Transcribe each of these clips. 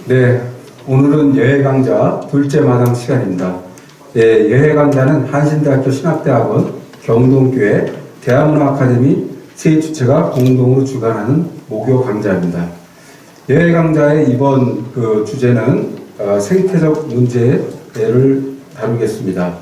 네, 오늘은 예외 강좌 둘째 마당 시간입니다. 예, 예외 강좌는 한신대학교 신학대학원, 경동교회, 대한문화아카데미 세 주체가 공동으로 주관하는 모교 강좌입니다. 예외 강좌의 이번 주제는 생태적 문제를 다루겠습니다.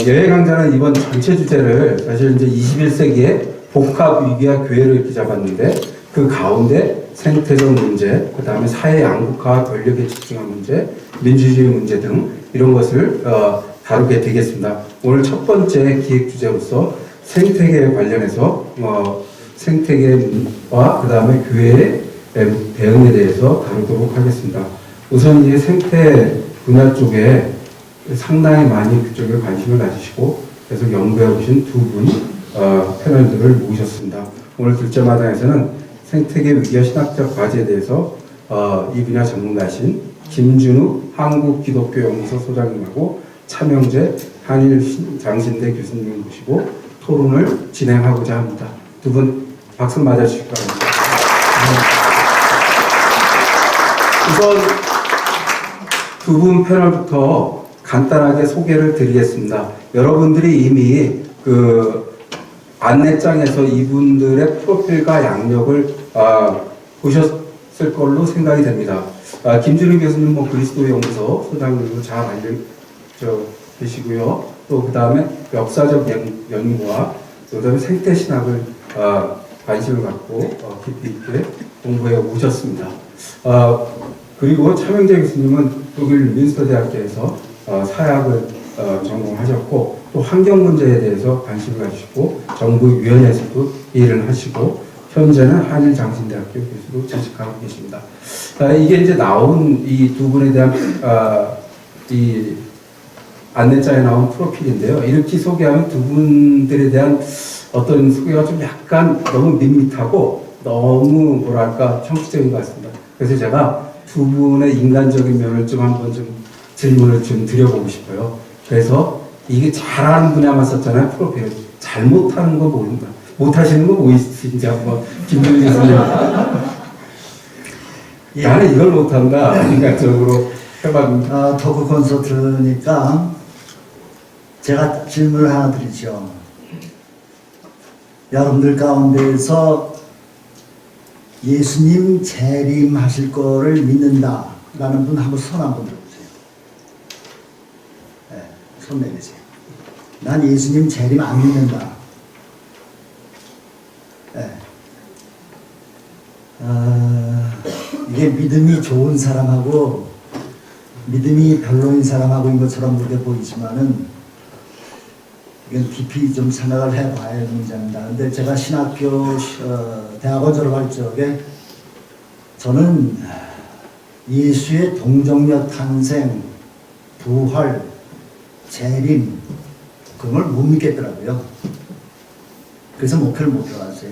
예외 강좌는 이번 전체 주제를 사실 이제 21세기의 복합 위기와 교회로 이렇게 잡았는데 그 가운데 생태적 문제, 그 다음에 사회 양극화, 권력에 집중한 문제, 민주주의 문제 등 이런 것을 다루게 되겠습니다. 오늘 첫 번째 기획 주제로서 생태계 관련해서 생태계와 그 다음에 교회의 대응에 대해서 다루도록 하겠습니다. 우선 이 생태 분야 쪽에 상당히 많이 그쪽에 관심을 가지시고 계속 연구해 오신 두 분 패널들을 모셨습니다. 오늘 둘째 마당에서는 생태계 위기와 신학적 과제에 대해서 이 분야 전문가신 김준우 한국기독교연구소 소장님하고 차명재 한일장신대 교수님을 모시고 토론을 진행하고자 합니다. 두 분 박수 맞아주시기 바랍니다. 우선 두 분 패널부터 간단하게 소개를 드리겠습니다. 여러분들이 이미 안내장에서 이분들의 프로필과 양력을 보셨을 걸로 생각이 됩니다. 김준우 교수님 그리스도 연구소 소장님으로 잘 알려 계시고요. 또 그 다음에 역사적 연구와 그 다음에 생태신학을 관심을 갖고 깊이 있게 공부해 오셨습니다. 그리고 차명재 교수님은 독일 민스터대학교에서 사학을 전공하셨고 또 환경 문제에 대해서 관심을 가지시고 정부위원회에서도 일을 하시고 현재는 한일장신대학교 교수로 재직하고 계십니다. 이게 이제 나온 이 두 분에 대한 이 안내장에 나온 프로필인데요. 이렇게 소개하면 두 분들에 대한 어떤 소개가 좀 약간 너무 밋밋하고 너무 뭐랄까 형식적인 것 같습니다. 그래서 제가 두 분의 인간적인 면을 좀 한번 좀 질문을 좀 드려보고 싶어요. 그래서 이게 잘하는 분야만 썼잖아요. 프로필. 잘못하는 거 모른다. 못하시는 거 뭐 있으신지 한번 김준우 교수님. 나는 이걸 못한다. 인간적으로 해봤는데. 토크 콘서트니까 제가 질문을 하나 드리죠. 여러분들 가운데에서 예수님 재림하실 거를 믿는다 라는 분 한번 손 한번 들어보세요. 네, 손 내리세요. 난 예수님 재림 안 믿는다. 네. 이게 믿음이 좋은 사람하고 믿음이 별로인 사람하고인 것처럼 그렇게 보이지만은 이건 깊이 좀 생각을 해봐야 할 문제입니다. 근데 제가 신학교 대학원 졸업할 적에 저는 예수의 동정녀 탄생, 부활, 재림 그런 걸 못 믿겠더라고요. 그래서 목회를 못 들어갔어요.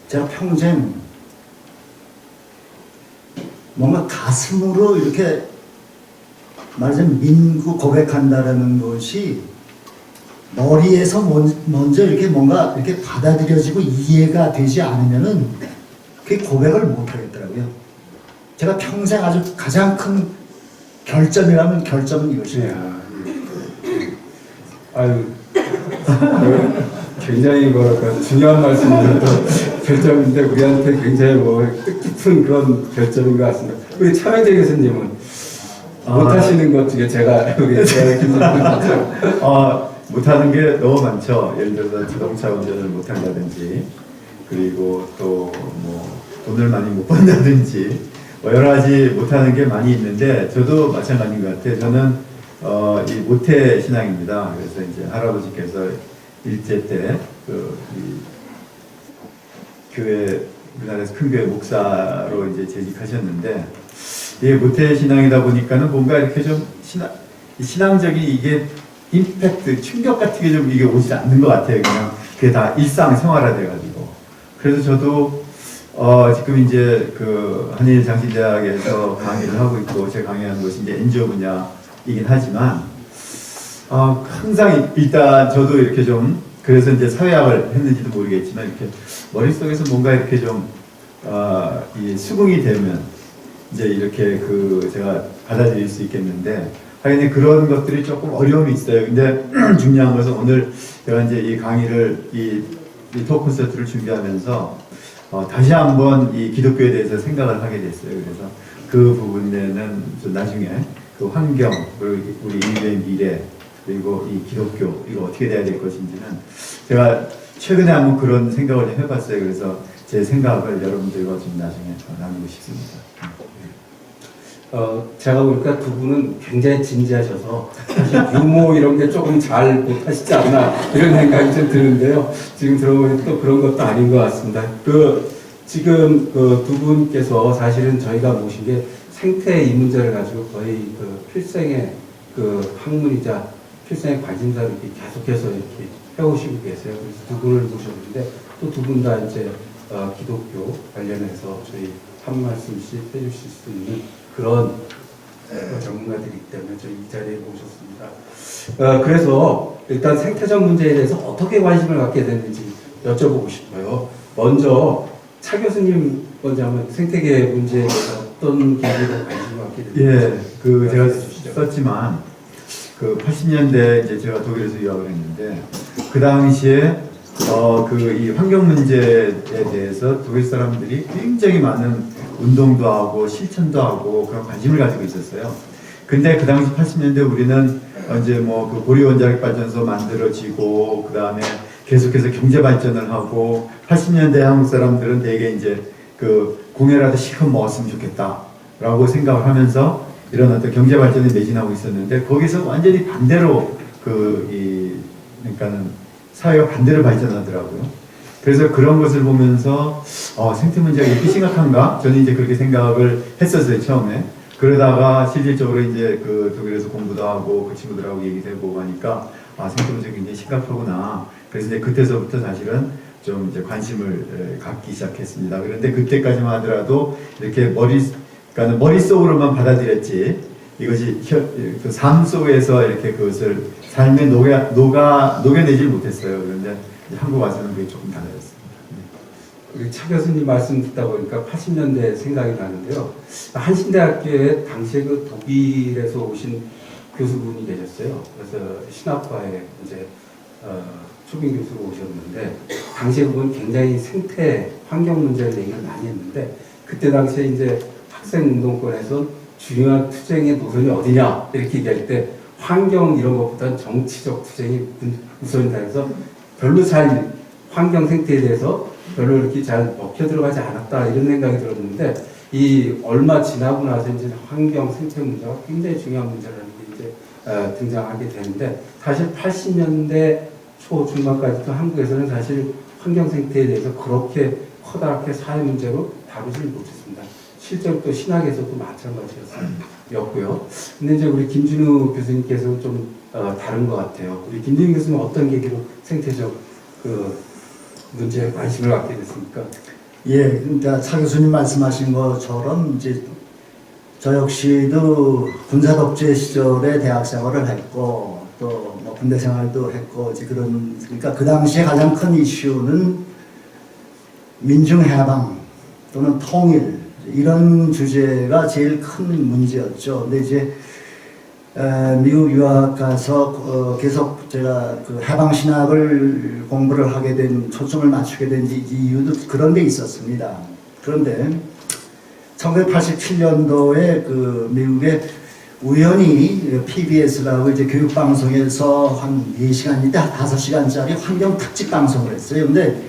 제가 평생 뭔가 가슴으로 이렇게 말하자면 믿고 고백한다라는 것이 머리에서 먼저 이렇게 뭔가 이렇게 받아들여지고 이해가 되지 않으면은 그 고백을 못 하겠더라고요. 제가 평생 아주 가장 큰 결점이라면 결점은 이것입니다. 아유, 굉장히 뭐랄까 중요한 말씀인데 결점인데 우리한테 굉장히 뜻깊은 그런 결점인 것 같습니다. 우리 차명재 교수님은 못하시는 것 중에 제가 못하는 게 너무 많죠. 예를 들어서 자동차 운전을 못한다든지, 그리고 또 돈을 많이 못 번다든지, 여러 가지 못하는 게 많이 있는데, 저도 마찬가지인 것 같아요. 저는 이 모태 신앙입니다. 그래서 이제 할아버지께서 일제 때 교회 우리나라에서 큰 교회 목사로 이제 재직하셨는데, 이 모태 신앙이다 보니까는 뭔가 이렇게 좀 신앙적인 이게 임팩트, 충격 같은 게 좀 이게 오지 않는 것 같아요. 그냥 그게 다 일상생활화 돼가지고. 그래서 저도 지금 이제 한일장신대학에서 강의를 하고 있고, 제가 강의하는 것이 이제 NGO 분야이긴 하지만 항상 일단 저도 이렇게 좀 그래서 이제 사회학을 했는지도 모르겠지만 이렇게 머릿속에서 뭔가 이렇게 좀 이 수긍이 되면 이제 이렇게 제가 받아들일 수 있겠는데, 하여튼 그런 것들이 조금 어려움이 있어요. 근데 중요한 것은 오늘 제가 이제 이 강의를, 이 토크 콘서트를 준비하면서 다시 한번 이 기독교에 대해서 생각을 하게 됐어요. 그래서 그 부분에는 좀 나중에 그 환경, 그리고 우리 인류의 미래, 그리고 이 기독교, 이거 어떻게 돼야 될 것인지는 제가 최근에 한번 그런 생각을 좀 해봤어요. 그래서 제 생각을 여러분들과 좀 나중에 나누고 싶습니다. 제가 보니까 두 분은 굉장히 진지하셔서 사실 유머 이런 게 조금 잘 못하시지 않나 이런 생각이 좀 드는데요. 지금 들어보니 또 그런 것도 아닌 것 같습니다. 지금 두 분께서 사실은 저희가 모신 게 생태 이 문제를 가지고 거의 필생의 학문이자 필생의 관심사를 이렇게 계속해서 이렇게 해오시고 계세요. 그래서 두 분을 모셨는데 또 두 분 다 이제 기독교 관련해서 저희 한 말씀씩 해주실 수 있는 그런 전문가들이기 때문에 저희 이 자리에 모셨습니다. 그래서 일단 생태적 문제에 대해서 어떻게 관심을 갖게 됐는지 여쭤보고 싶어요. 먼저 차 교수님 먼저 한번 생태계 문제에 대해서 어떤 계기로 관심을 갖게 됐는지. 예, 제가 썼지만 80년대 이제 제가 독일에서 유학을 했는데 그 당시에 이 환경 문제에 대해서 독일 사람들이 굉장히 많은 운동도 하고 실천도 하고 그런 관심을 가지고 있었어요. 근데 그 당시 80년대 우리는 이제 그 고리원자력 발전소 만들어지고 그 다음에 계속해서 경제 발전을 하고 80년대 한국 사람들은 되게 이제 공연라도 실컷 먹었으면 좋겠다라고 생각을 하면서 이런 어떤 경제 발전에 매진하고 있었는데 거기서 완전히 반대로 그러니까는 사회가 반대로 발전하더라고요. 그래서 그런 것을 보면서 생태 문제가 이렇게 심각한가? 저는 이제 그렇게 생각을 했었어요, 처음에. 그러다가 실질적으로 이제 독일에서 공부도 하고 그 친구들하고 얘기도 해보고 하니까 생태 문제가 굉장히 심각하구나. 그래서 이제 그때서부터 사실은 좀 이제 관심을 갖기 시작했습니다. 그런데 그때까지만 하더라도 이렇게 머릿속으로만 받아들였지 이것이 삶 속에서 이렇게 그것을 삶에 녹여내질 못했어요. 그런데 한국 와서는 그게 조금 달라졌습니다. 우리 차 교수님 말씀 듣다 보니까 80년대 생각이 나는데요. 한신대학교에 당시에 독일에서 오신 교수분이 계셨어요. 그래서 신학과에 이제 초빙 교수로 오셨는데 당시에 그분 굉장히 생태 환경 문제를 얘기를 많이 했는데 그때 당시에 이제 학생 운동권에서 중요한 투쟁의 노선이 어디냐 이렇게 얘기할 때 환경 이런 것보다는 정치적 투쟁이 우선이다 해서 별로 잘 환경 생태에 대해서 별로 이렇게 잘 먹혀 들어가지 않았다 이런 생각이 들었는데 이 얼마 지나고 나서 이제 환경 생태 문제가 굉장히 중요한 문제라는 게 이제 등장하게 되는데 사실 80년대 초 중반까지도 한국에서는 사실 환경 생태에 대해서 그렇게 커다랗게 사회 문제로 다루지를 못했습니다. 실제로 또 신학에서도 마찬가지였고요. 근데 이제 우리 김준우 교수님께서는 좀 다른 것 같아요. 우리 김준우 교수님은 어떤 계기로 생태적 문제에 관심을 갖게 됐습니까? 예, 그러니까 차 교수님 말씀하신 것처럼 이제 저 역시도 군사 독재 시절에 대학 생활을 했고 또 뭐 군대 생활도 했고 이제 그러니까 그 당시에 가장 큰 이슈는 민중 해방 또는 통일 이런 주제가 제일 큰 문제였죠. 근데 이제 미국 유학 가서 계속 제가 해방 신학을 공부를 하게 된 초점을 맞추게 된 이유도 그런 데 있었습니다. 그런데 1987년도에 미국에 우연히 PBS라고 이제 교육방송에서 한 4시간인데 5시간짜리 환경 특집 방송을 했어요. 근데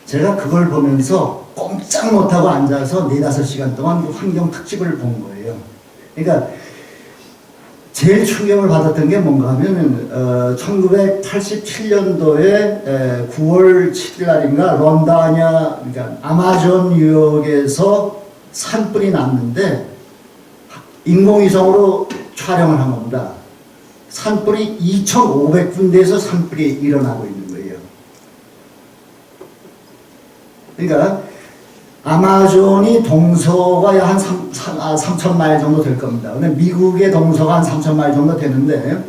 제가 그걸 보면서 꼼짝 못하고 앉아서 4-5시간 동안 그 환경 특집을 본 거예요. 그러니까 제일 충격을 받았던 게 뭔가 하면 1987년도에 9월 7일 날인가 런다냐 그러니까 아마존 유역에서 산불이 났는데 인공위성으로 촬영을 한 겁니다. 산불이 2,500군데에서 산불이 일어나고 있는 거예요. 그러니까 아마존이 동서가 한 3,000마일 정도 될 겁니다. 근데 미국의 동서가 한 3,000마일 정도 되는데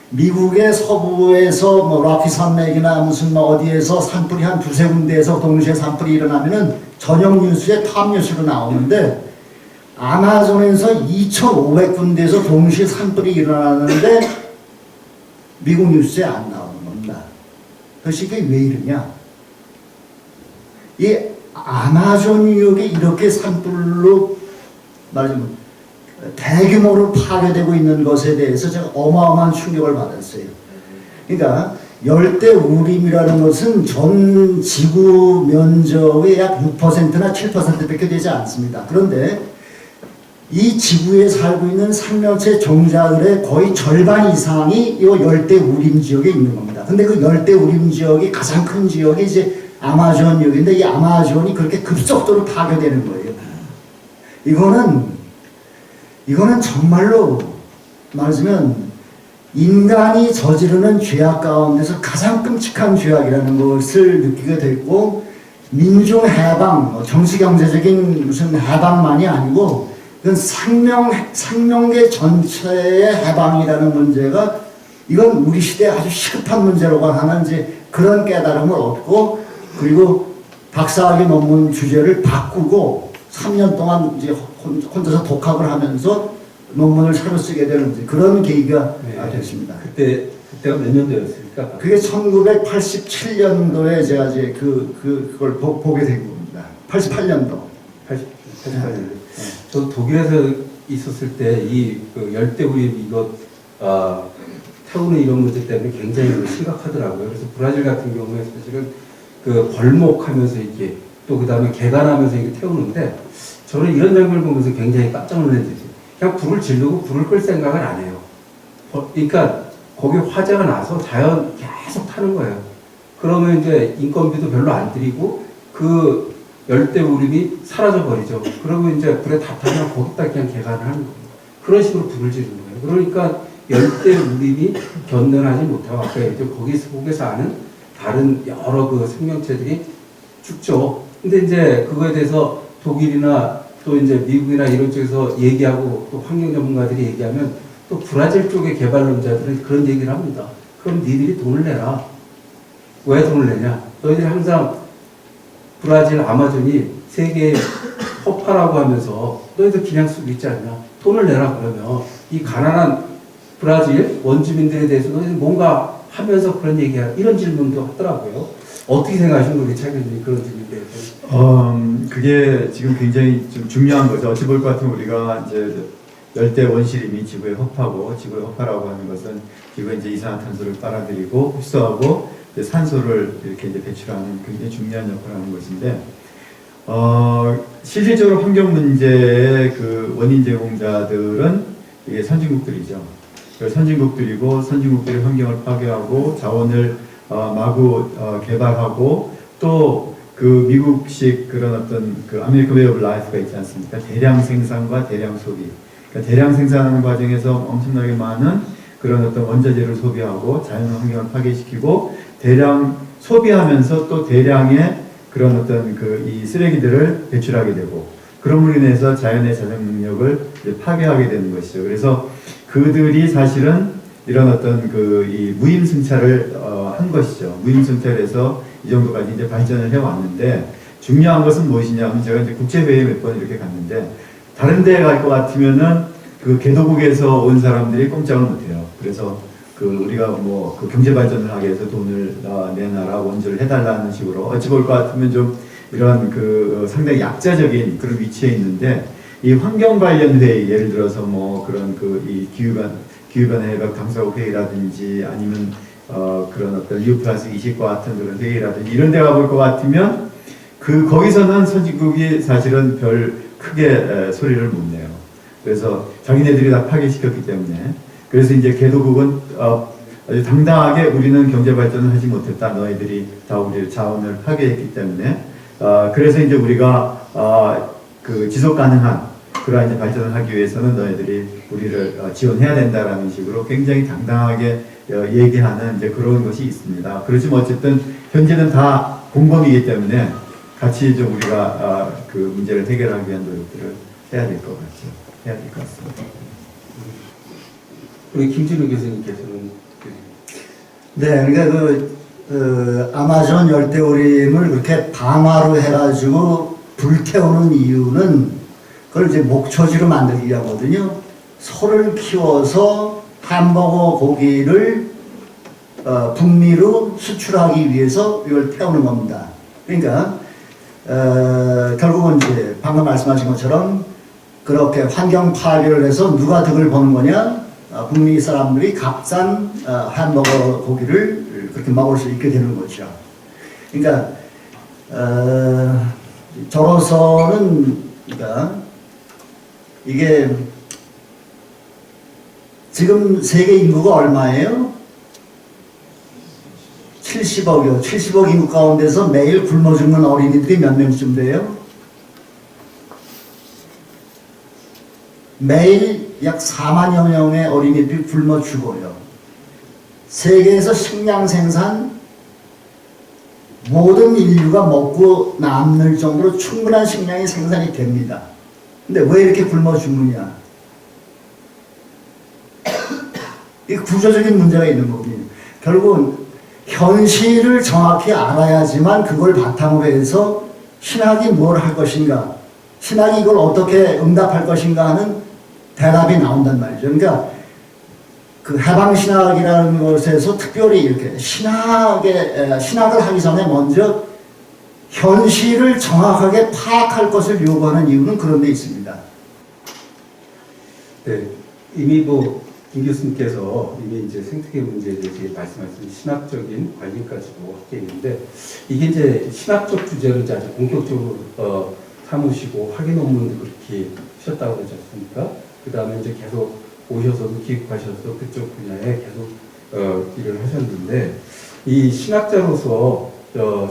미국의 서부에서 뭐 락키 산맥이나 무슨 뭐 어디에서 산불이 한 2-3 군데에서 동시에 산불이 일어나면은 저녁 뉴스에 탑 뉴스로 나오는데 아마존에서 2,500군데에서 동시에 산불이 일어나는데 미국 뉴스에 안 나오는 겁니다. 도대체 이게 왜 이러냐? 이 아마존 유역이 이렇게 산불로 말하자면 대규모로 파괴되고 있는 것에 대해서 제가 어마어마한 충격을 받았어요. 그러니까 열대우림이라는 것은 전 지구 면적의 약 6%나 7%밖에 되지 않습니다. 그런데 이 지구에 살고 있는 생명체 종자들의 거의 절반 이상이 이 열대우림 지역에 있는 겁니다. 근데 그 열대우림 지역이 가장 큰 지역이 이제 아마존 지역인데 이 아마존이 그렇게 급속도로 파괴되는 거예요. 이거는 정말로 말하자면 인간이 저지르는 죄악 가운데서 가장 끔찍한 죄악이라는 것을 느끼게 됐고, 민중 해방, 정치 경제적인 무슨 해방만이 아니고 이건 생명계 전체의 해방이라는 문제가 이건 우리 시대에 아주 시급한 문제라고 하는 이제 그런 깨달음을 얻고, 그리고 박사학위 논문 주제를 바꾸고 3년 동안 이제 혼자서 독학을 하면서 논문을 새로 쓰게 되는 그런 계기가 됐습니다. 그때가 몇 년도였습니까? 그게 1987년도에 제가 이제 그걸 보게 된 겁니다. 88년도. 88년도. 저도 독일에서 있었을 때 이 열대우림 이거 태우는 이런 문제 때문에 굉장히 심각하더라고요. 그래서 브라질 같은 경우에 사실은 그 벌목하면서 이렇게 또 그 다음에 개간하면서 이렇게 태우는데, 저는 이런 장면을 보면서 굉장히 깜짝 놀랐어요. 그냥 불을 지르고 불을 끌 생각을 안 해요. 그러니까 거기 화재가 나서 자연 계속 타는 거예요. 그러면 이제 인건비도 별로 안 들이고 그 열대우림이 사라져 버리죠. 그러고 이제 불에 다 타면 거기다 그냥 개간을 하는 거예요. 그런 식으로 불을 지르는 거예요. 그러니까 열대우림이 견뎌하지 못하고 아까 얘기했죠. 거기 속에 사는 다른 여러 그 생명체들이 죽죠. 근데 이제 그거에 대해서 독일이나 또 이제 미국이나 이런 쪽에서 얘기하고 또 환경 전문가들이 얘기하면 또 브라질 쪽의 개발론자들은 그런 얘기를 합니다. 그럼 니들이 돈을 내라. 왜 돈을 내냐? 너희들이 항상 브라질 아마존이 세계의 허파라고 하면서 너희들 그냥 쓰고 있지 않냐? 돈을 내라. 그러면 이 가난한 브라질 원주민들에 대해서 너희들 뭔가 하면서 그런 얘기야. 이런 질문도 하더라고요. 어떻게 생각하십니까? 우리 차관님 그런 질문에 대해서. 그게 지금 굉장히 좀 중요한 거죠. 어찌 볼 것 같으면 우리가 이제 열대 원시림이 지구의 허파고, 지구의 허파라고 하는 것은 지구에 이제 이산화탄소를 빨아들이고 흡수하고 이제 산소를 이렇게 이제 배출하는 굉장히 중요한 역할을 하는 것인데, 실질적으로 환경 문제의 그 원인 제공자들은 이게 선진국들이죠. 선진국들이고 선진국들이 환경을 파괴하고 자원을 마구 개발하고 또 그 미국식 그런 어떤 그 아메리칸 웨이 오브 라이프가 있지 않습니까? 대량 생산과 대량 소비. 그러니까 대량 생산하는 과정에서 엄청나게 많은 그런 어떤 원자재를 소비하고 자연 환경을 파괴시키고 대량 소비하면서 또 대량의 그런 어떤 그 이 쓰레기들을 배출하게 되고, 그럼으로 인해서 자연의 자생 능력을 파괴하게 되는 것이죠. 그래서 그들이 사실은 이런 어떤 그 이 무임승차를 한 것이죠. 무임승차에서 이 정도까지 이제 발전을 해왔는데, 중요한 것은 무엇이냐면, 제가 이제 국제회의에 몇 번 이렇게 갔는데, 다른 데에 갈 것 같으면은 그 개도국에서 온 사람들이 꼼짝을 못해요. 그래서 그 우리가 뭐 그 경제 발전을 하기 위해서 돈을 내놔라, 원조를 해달라는 식으로 어찌 볼 것 같으면 좀 이런 그 상당히 약자적인 그런 위치에 있는데, 이 환경 관련 회의, 예를 들어서 뭐 그런 그 이 기후변화 해결 당사국 회의라든지 아니면 그런 어떤 U+20과 같은 그런 회의라든지 이런 데 가볼 것 같으면 거기서는 선진국이 사실은 별 크게 소리를 못 내요. 그래서 자기네들이 다 파괴시켰기 때문에. 그래서 이제 개도국은 아주 당당하게 우리는 경제 발전을 하지 못했다. 너희들이 다 우리 자원을 파괴했기 때문에. 그래서 이제 우리가 그 지속 가능한 그러한 이제 발전을 하기 위해서는 너희들이 우리를 지원해야 된다라는 식으로 굉장히 당당하게 얘기하는 이제 그런 것이 있습니다. 그렇지만 어쨌든 현재는 다 공범이기 때문에 같이 좀 우리가 그 문제를 해결하기 위한 노력들을 해야 될 것 같죠. 해야 될 것 같습니다. 우리 김진우 교수님께서는 네, 그러니까 아마존 열대우림을 그렇게 방화로 해가지고 불태우는 이유는 그걸 이제 목초지로 만들기 하거든요. 소를 키워서 햄버거 고기를 북미로 수출하기 위해서 이걸 태우는 겁니다. 그러니까 결국은 이제 방금 말씀하신 것처럼 그렇게 환경 파괴를 해서 누가 득을 보는 거냐? 북미 사람들이 값싼 햄버거 고기를 그렇게 먹을 수 있게 되는 거죠. 그러니까 저로서는 그러니까 이게 지금 세계 인구가 얼마예요? 70억이요. 70억 인구 가운데서 매일 굶어 죽는 어린이들이 몇 명쯤 돼요? 매일 약 4만여 명의 어린이들이 굶어 죽어요. 세계에서 식량 생산 모든 인류가 먹고 남을 정도로 충분한 식량이 생산이 됩니다. 근데 왜 이렇게 굶어 죽느냐? 이 구조적인 문제가 있는 겁니다. 결국은 현실을 정확히 알아야지만 그걸 바탕으로 해서 신학이 뭘 할 것인가, 신학이 이걸 어떻게 응답할 것인가 하는 대답이 나온단 말이죠. 그러니까 그 해방신학이라는 것에서 특별히 이렇게 신학을 하기 전에 먼저 현실을 정확하게 파악할 것을 요구하는 이유는 그런 데 있습니다. 네, 이미 김 교수님께서 이미 이제 생태계 문제에 대해서 말씀하신 신학적인 관심까지도 하게 있는데, 이게 이제 신학적 주제를 이제 아주 본격적으로 삼으시고 학위 논문도 그렇게 하셨다고 그러지 않습니까? 그 다음에 이제 계속 오셔서도 기획하셔서 그쪽 분야에 계속 일을 하셨는데, 이 신학자로서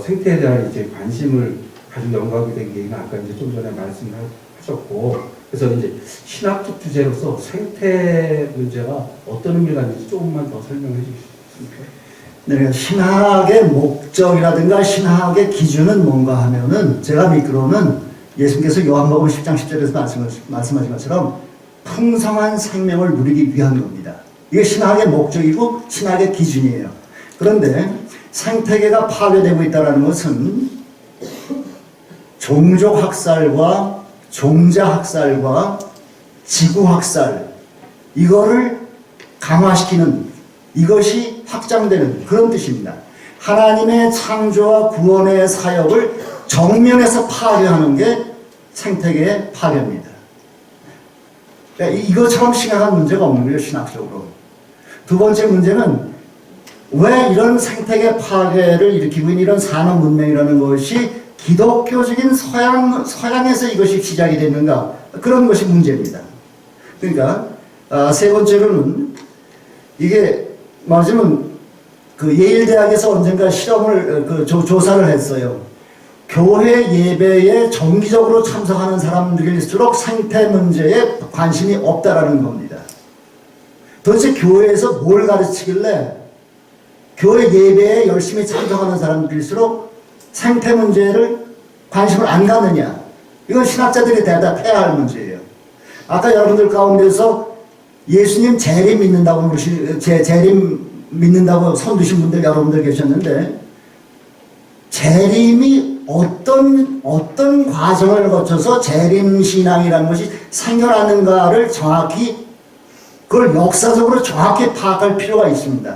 생태에 대한 이제 관심을 가지고 연구하게 된 계기는 아까 이제 좀 전에 말씀하셨고, 그래서 이제 신학적 주제로서 생태 문제가 어떤 의미가 있는지 조금만 더 설명해 주시겠습니까? 네, 신학의 목적이라든가 신학의 기준은 뭔가 하면은 제가 믿기로는 예수님께서 요한복음 10장 10절에서 말씀하신 것처럼 풍성한 생명을 누리기 위한 겁니다. 이게 신학의 목적이고 신학의 기준이에요. 그런데 생태계가 파괴되고 있다는 것은 종족학살과 종자학살과 지구학살, 이거를 강화시키는, 이것이 확장되는 그런 뜻입니다. 하나님의 창조와 구원의 사역을 정면에서 파괴하는 게 생태계의 파괴입니다. 그러니까 이것처럼 심각한 문제가 없는 거예요, 신학적으로. 두 번째 문제는 왜 이런 생태계 파괴를 일으키고 있는 이런 산업 문명이라는 것이 기독교적인 서양에서 이것이 시작이 됐는가, 그런 것이 문제입니다. 그러니까 세 번째로는 이게 말하자면 그 예일 대학에서 언젠가 실험을 조사를 했어요. 교회 예배에 정기적으로 참석하는 사람들일수록 생태 문제에 관심이 없다라는 겁니다. 도대체 교회에서 뭘 가르치길래 교회 예배에 열심히 참석하는 사람들일수록 생태 문제를 관심을 안 갖느냐? 이건 신학자들이 대답해야 할 문제예요. 아까 여러분들 가운데서 예수님 재림 믿는다고 재림 믿는다고 손 드신 분들 여러분들 계셨는데, 재림이 어떤 과정을 거쳐서 재림 신앙이라는 것이 생겨나는가를 정확히, 그걸 역사적으로 정확히 파악할 필요가 있습니다.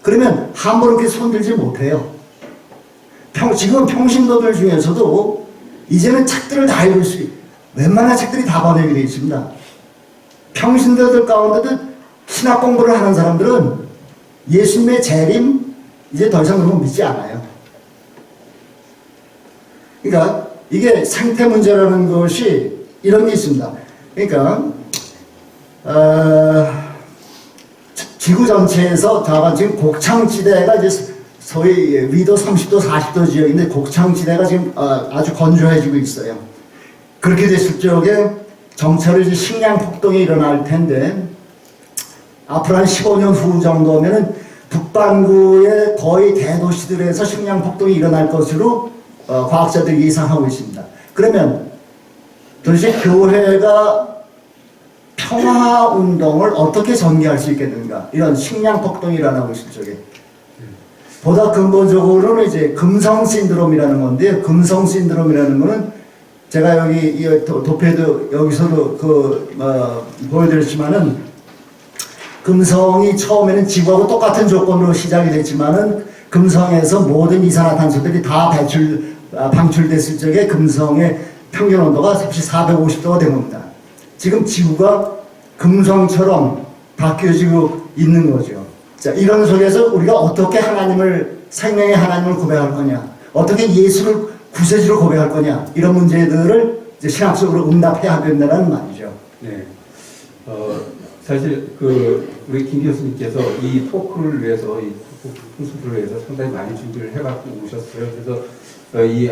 그러면 함부로 이렇게 손들지 못해요. 지금 평신도들 중에서도 이제는 책들을 다 읽을 수, 웬만한 책들이 다 번역이 되어 있습니다. 평신도들 가운데도 신학 공부를 하는 사람들은 예수님의 재림 이제 더 이상 그런 거 믿지 않아요. 그러니까 이게 생태 문제라는 것이 이런 게 있습니다. 그러니까 지구 전체에서 다가 지금 곡창지대가 이제 소위 위도 30도 40도 지역인데 곡창지대가 지금 아주 건조해지고 있어요. 그렇게 됐을 적에 정체로 이제 식량 폭동이 일어날 텐데, 앞으로 한 15년 후 정도면은 북반구의 거의 대도시들에서 식량 폭동이 일어날 것으로 과학자들이 예상하고 있습니다. 그러면 도대체 교회가 평화운동을 어떻게 전개할 수 있겠는가? 이런 식량 폭동이 일어나고 있을 적에. 보다 근본적으로는 이제 금성 신드롬이라는 건데요. 금성 신드롬이라는 거는 제가 여기 이 도표도 여기서도 보여드렸지만은 금성이 처음에는 지구하고 똑같은 조건으로 시작이 됐지만은 금성에서 모든 이산화탄소들이 다 방출됐을 적에 금성의 평균 온도가 섭씨 450도가 된 겁니다. 지금 지구가 금성처럼 바뀌어지고 있는 거죠. 자, 이런 속에서 우리가 어떻게 생명의 하나님을 고백할 거냐, 어떻게 예수를 구세주로 고백할 거냐, 이런 문제들을 이제 신학적으로 응답해야 된다는 말이죠. 네. 사실 우리 김 교수님께서 이 토크를 위해서, 이 토크를 위해서 상당히 많이 준비를 해갖고 오셨어요. 그래서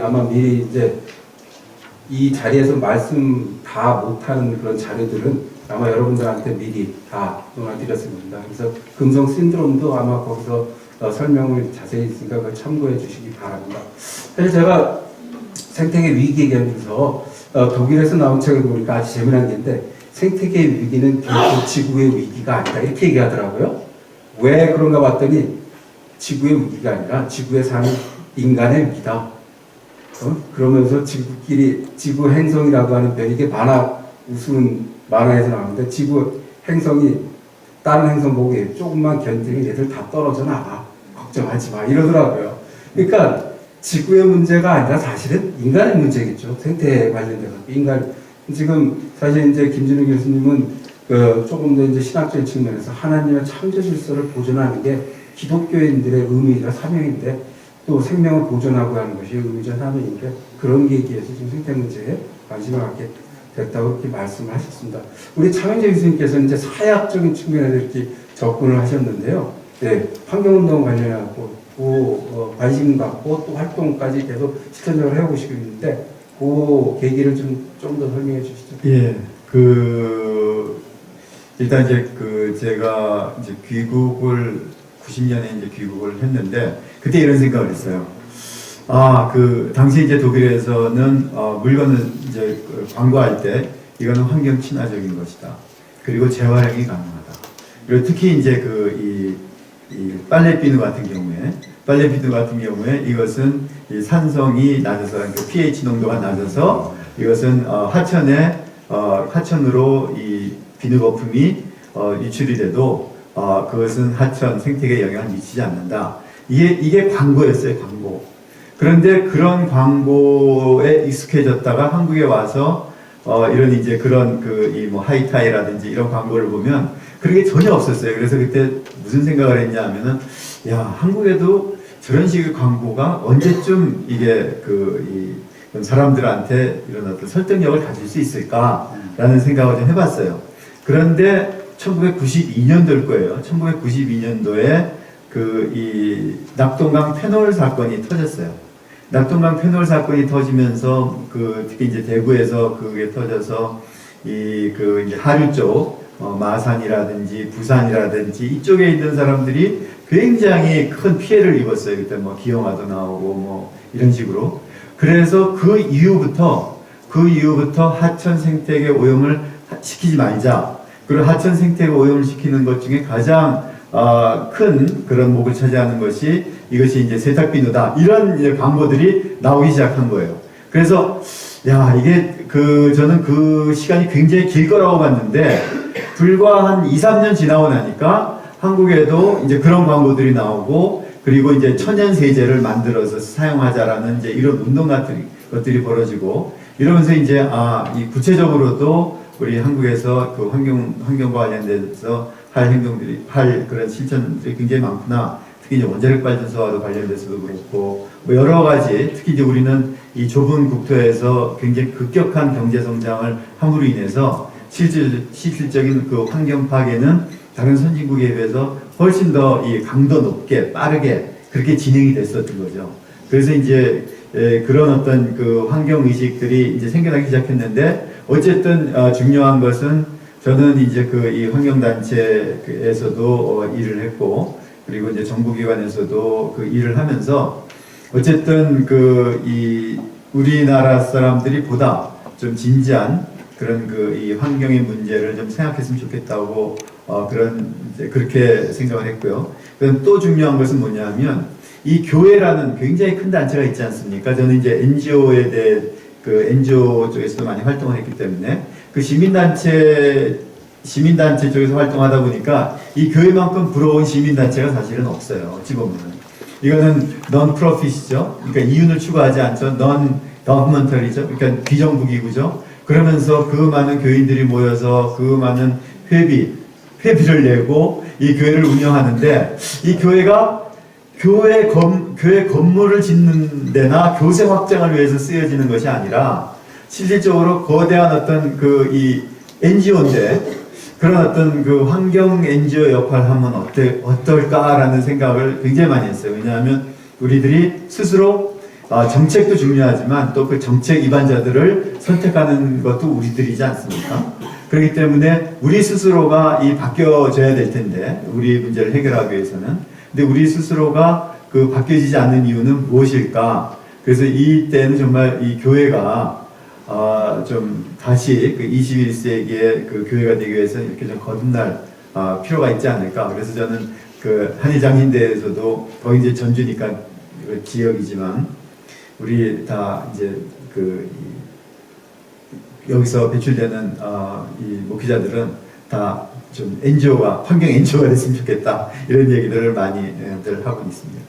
아마 미리 이제 이 자리에서 말씀 다 못하는 그런 자료들은 아마 여러분들한테 미리 다 드렸습니다. 그래서 금성 신드롬도 아마 거기서 설명을 자세히 있으니까 그걸 참고해 주시기 바랍니다. 사실 제가 생태계 위기 얘기하면서 독일에서 나온 책을 보니까 아주 재미난 게 있는데, 생태계 위기는 결코 지구의 위기가 아니다, 이렇게 얘기하더라고요. 왜 그런가 봤더니 지구의 위기가 아니라 지구에 사는 인간의 위기다. 그러면서 지구 행성이라고 하는 별, 이게 우스운 만화에서 나오는데, 지구 행성이 다른 행성 보기 조금만 견디면 얘들 다 떨어져 나가, 걱정하지 마, 이러더라고요. 그러니까 지구의 문제가 아니라 사실은 인간의 문제겠죠. 생태에 관련돼서 지금 사실 이제 김진우 교수님은 조금 더 이제 신학적인 측면에서 하나님의 창조 질서를 보존하는 게 기독교인들의 의미이자 사명인데, 또 생명을 보존하고 하는 것이 의미자 사명인데, 그런 얘기에서 지금 생태 문제에 관심을 갖게 됐다고 이렇게 말씀하셨습니다. 우리 차명재 교수님께서는 이제 사회학적인 측면에서 이렇게 접근을 하셨는데요. 네, 환경운동 관련해서 관심 갖고 또 활동까지 계속 실천적으로 해오시고 있는데, 그 계기를 좀 더 설명해 주시죠. 예, 일단 이제 제가 이제 귀국을 90년에 이제 귀국을 했는데, 그때 이런 생각을 했어요. 당시 이제 독일에서는 물건을 이제 광고할 때 이거는 환경 친화적인 것이다. 그리고 재활용이 가능하다. 그리고 특히 이제 이 빨래비누 같은 경우에 이것은 이 산성이 낮아서, 그러니까 pH 농도가 낮아서 이것은 하천으로 이 비누 거품이 유출이 돼도 그것은 하천 생태계에 영향을 미치지 않는다. 이게 광고였어요, 광고. 그런데 그런 광고에 익숙해졌다가 한국에 와서 이런 이제 그런 하이타이라든지 이런 광고를 보면 그런 게 전혀 없었어요. 그래서 그때 무슨 생각을 했냐 하면은, 야, 한국에도 저런 식의 광고가 언제쯤 이게 사람들한테 이런 어떤 설득력을 가질 수 있을까라는 생각을 좀 해봤어요. 그런데 1992년도일 거예요. 1992년도에 이 낙동강 페놀 사건이 터졌어요. 낙동강 페놀 사건이 터지면서 특히 이제 대구에서 그게 터져서 이제 하류 쪽 마산이라든지 부산이라든지 이쪽에 있는 사람들이 굉장히 큰 피해를 입었어요. 그때 기형아도 나오고 이런 식으로. 그래서 그 이후부터 하천 생태계 오염을 시키지 말자. 그리고 하천 생태계 오염을 시키는 것 중에 가장 큰 그런 목을 차지하는 것이 이것이 이제 세탁비누다. 이런 이제 광고들이 나오기 시작한 거예요. 그래서 야, 이게 저는 그 시간이 굉장히 길 거라고 봤는데, 불과 한 2, 3년 지나고 나니까 한국에도 이제 그런 광고들이 나오고, 그리고 이제 천연 세제를 만들어서 사용하자라는 이제 이런 운동 같은 것들이 벌어지고, 이러면서 이제 이 구체적으로도 우리 한국에서 그 환경과 관련돼서 할 그런 실천들이 굉장히 많구나. 특히 이제 원자력 발전소와도 관련돼서도 그렇고, 여러 가지, 특히 이제 우리는 이 좁은 국토에서 굉장히 급격한 경제 성장을 함으로 인해서 실질적인 그 환경 파괴는 다른 선진국에 비해서 훨씬 더 이 강도 높게 빠르게 그렇게 진행이 됐었던 거죠. 그래서 이제 그런 어떤 그 환경 의식들이 이제 생겨나기 시작했는데, 어쨌든 중요한 것은 저는 이제 이 환경단체에서도 일을 했고, 그리고 이제 정부기관에서도 그 일을 하면서 어쨌든 이 우리나라 사람들이 보다 좀 진지한 그런 이 환경의 문제를 좀 생각했으면 좋겠다고 그렇게 생각을 했고요. 그럼 또 중요한 것은 뭐냐면, 이 교회라는 굉장히 큰 단체가 있지 않습니까? 저는 이제 NGO에 대해 그 NGO 쪽에서도 많이 활동을 했기 때문에 그 시민단체 쪽에서 활동하다 보니까 이 교회만큼 부러운 시민단체가 사실은 없어요. 어찌 보면은. 이거는 non-profit이죠. 그러니까 이윤을 추구하지 않죠. non-governmental이죠. 그러니까 비정부기구죠. 그러면서 그 많은 교인들이 모여서 그 많은 회비를 내고 이 교회를 운영하는데 이 교회가 교회 건물을 짓는 데나 교세 확장을 위해서 쓰여지는 것이 아니라 실질적으로 거대한 어떤 이 NGO인데 그런 어떤 그 환경 NGO 역할을 하면 어떨까라는 생각을 굉장히 많이 했어요. 왜냐하면 우리들이 스스로 정책도 중요하지만 또 그 정책 위반자들을 선택하는 것도 우리들이지 않습니까? 그렇기 때문에 우리 스스로가 바뀌어져야 될 텐데 우리 문제를 해결하기 위해서는 근데 우리 스스로가 그 바뀌어지지 않는 이유는 무엇일까? 그래서 이때는 정말 이 교회가 좀 다시 그 21세기의 그 교회가 되기 위해서 이렇게 좀 거듭날 필요가 있지 않을까. 그래서 저는 그 한일장인대에서도 거기 이제 전주니까 그 지역이지만 우리 다 이제 여기서 배출되는 이 목회자들은 다 좀 NGO가 환경 NGO가 됐으면 좋겠다 이런 얘기들을 많이들 하고 있습니다.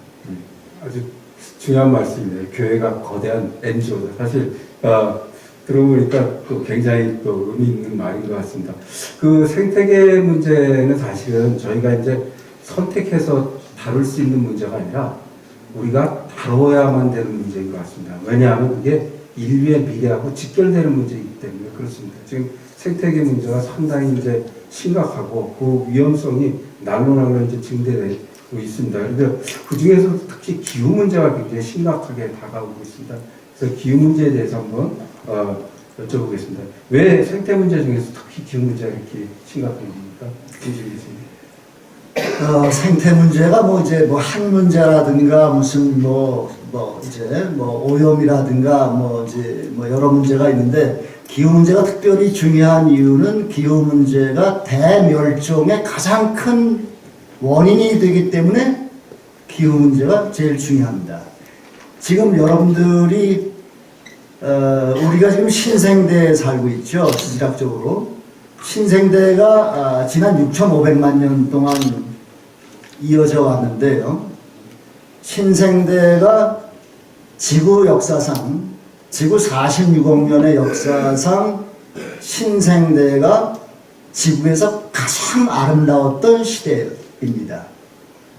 아주 중요한 말씀이네요. 교회가 거대한 NGO다. 사실 들어보니까 또 굉장히 또 의미 있는 말인 것 같습니다. 그 생태계 문제는 사실은 저희가 이제 선택해서 다룰 수 있는 문제가 아니라 우리가 다뤄야만 되는 문제인 것 같습니다. 왜냐하면 그게 인류의 미래하고 직결되는 문제이기 때문에 그렇습니다. 지금 생태계 문제가 상당히 이제 심각하고 그 위험성이 날로 이제 증대되고 있습니다. 그런데 그 중에서도 특히 기후 문제가 굉장히 심각하게 다가오고 있습니다. 그래서 기후 문제에 대해서 한번 여쭤보겠습니다. 왜 생태 문제 중에서 특히 기후 문제가 이렇게 심각한 겁니까? 생태 문제가 이제 한 문제라든가 무슨 오염이라든가 이제 여러 문제가 있는데 기후 문제가 특별히 중요한 이유는 기후 문제가 대멸종의 가장 큰 원인이 되기 때문에 기후 문제가 제일 중요합니다. 지금 여러분들이 우리가 지금 신생대에 살고 있죠. 지질학적으로. 신생대가 지난 6,500만 년 동안 이어져 왔는데요. 신생대가 지구 역사상, 지구 46억 년의 역사상 신생대가 지구에서 가장 아름다웠던 시대입니다.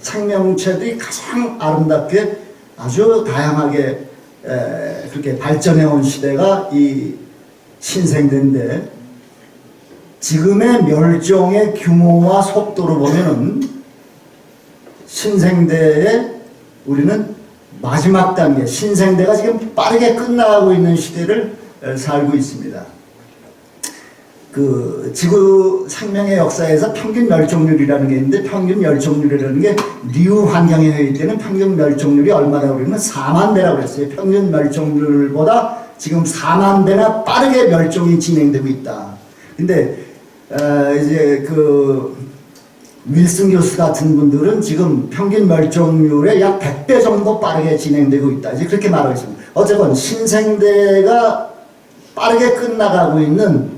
생명체들이 가장 아름답게 아주 다양하게 그렇게 발전해온 시대가 이 신생대인데 지금의 멸종의 규모와 속도로 보면은 신생대에 우리는 마지막 단계, 신생대가 지금 빠르게 끝나가고 있는 시대를 살고 있습니다. 그 지구 생명의 역사에서 평균 멸종률이라는 게 있는데 평균 멸종률이라는 게 리우 환경의 회의 때는 평균 멸종률이 얼마라고 그러면 4만 배라고 그랬어요. 평균 멸종률보다 지금 4만 배나 빠르게 멸종이 진행되고 있다. 근데 이제 윌슨 교수 같은 분들은 지금 평균 멸종률의 약 100배 정도 빠르게 진행되고 있다. 이제 그렇게 말하고 있습니다. 어쨌건 신생대가 빠르게 끝나가고 있는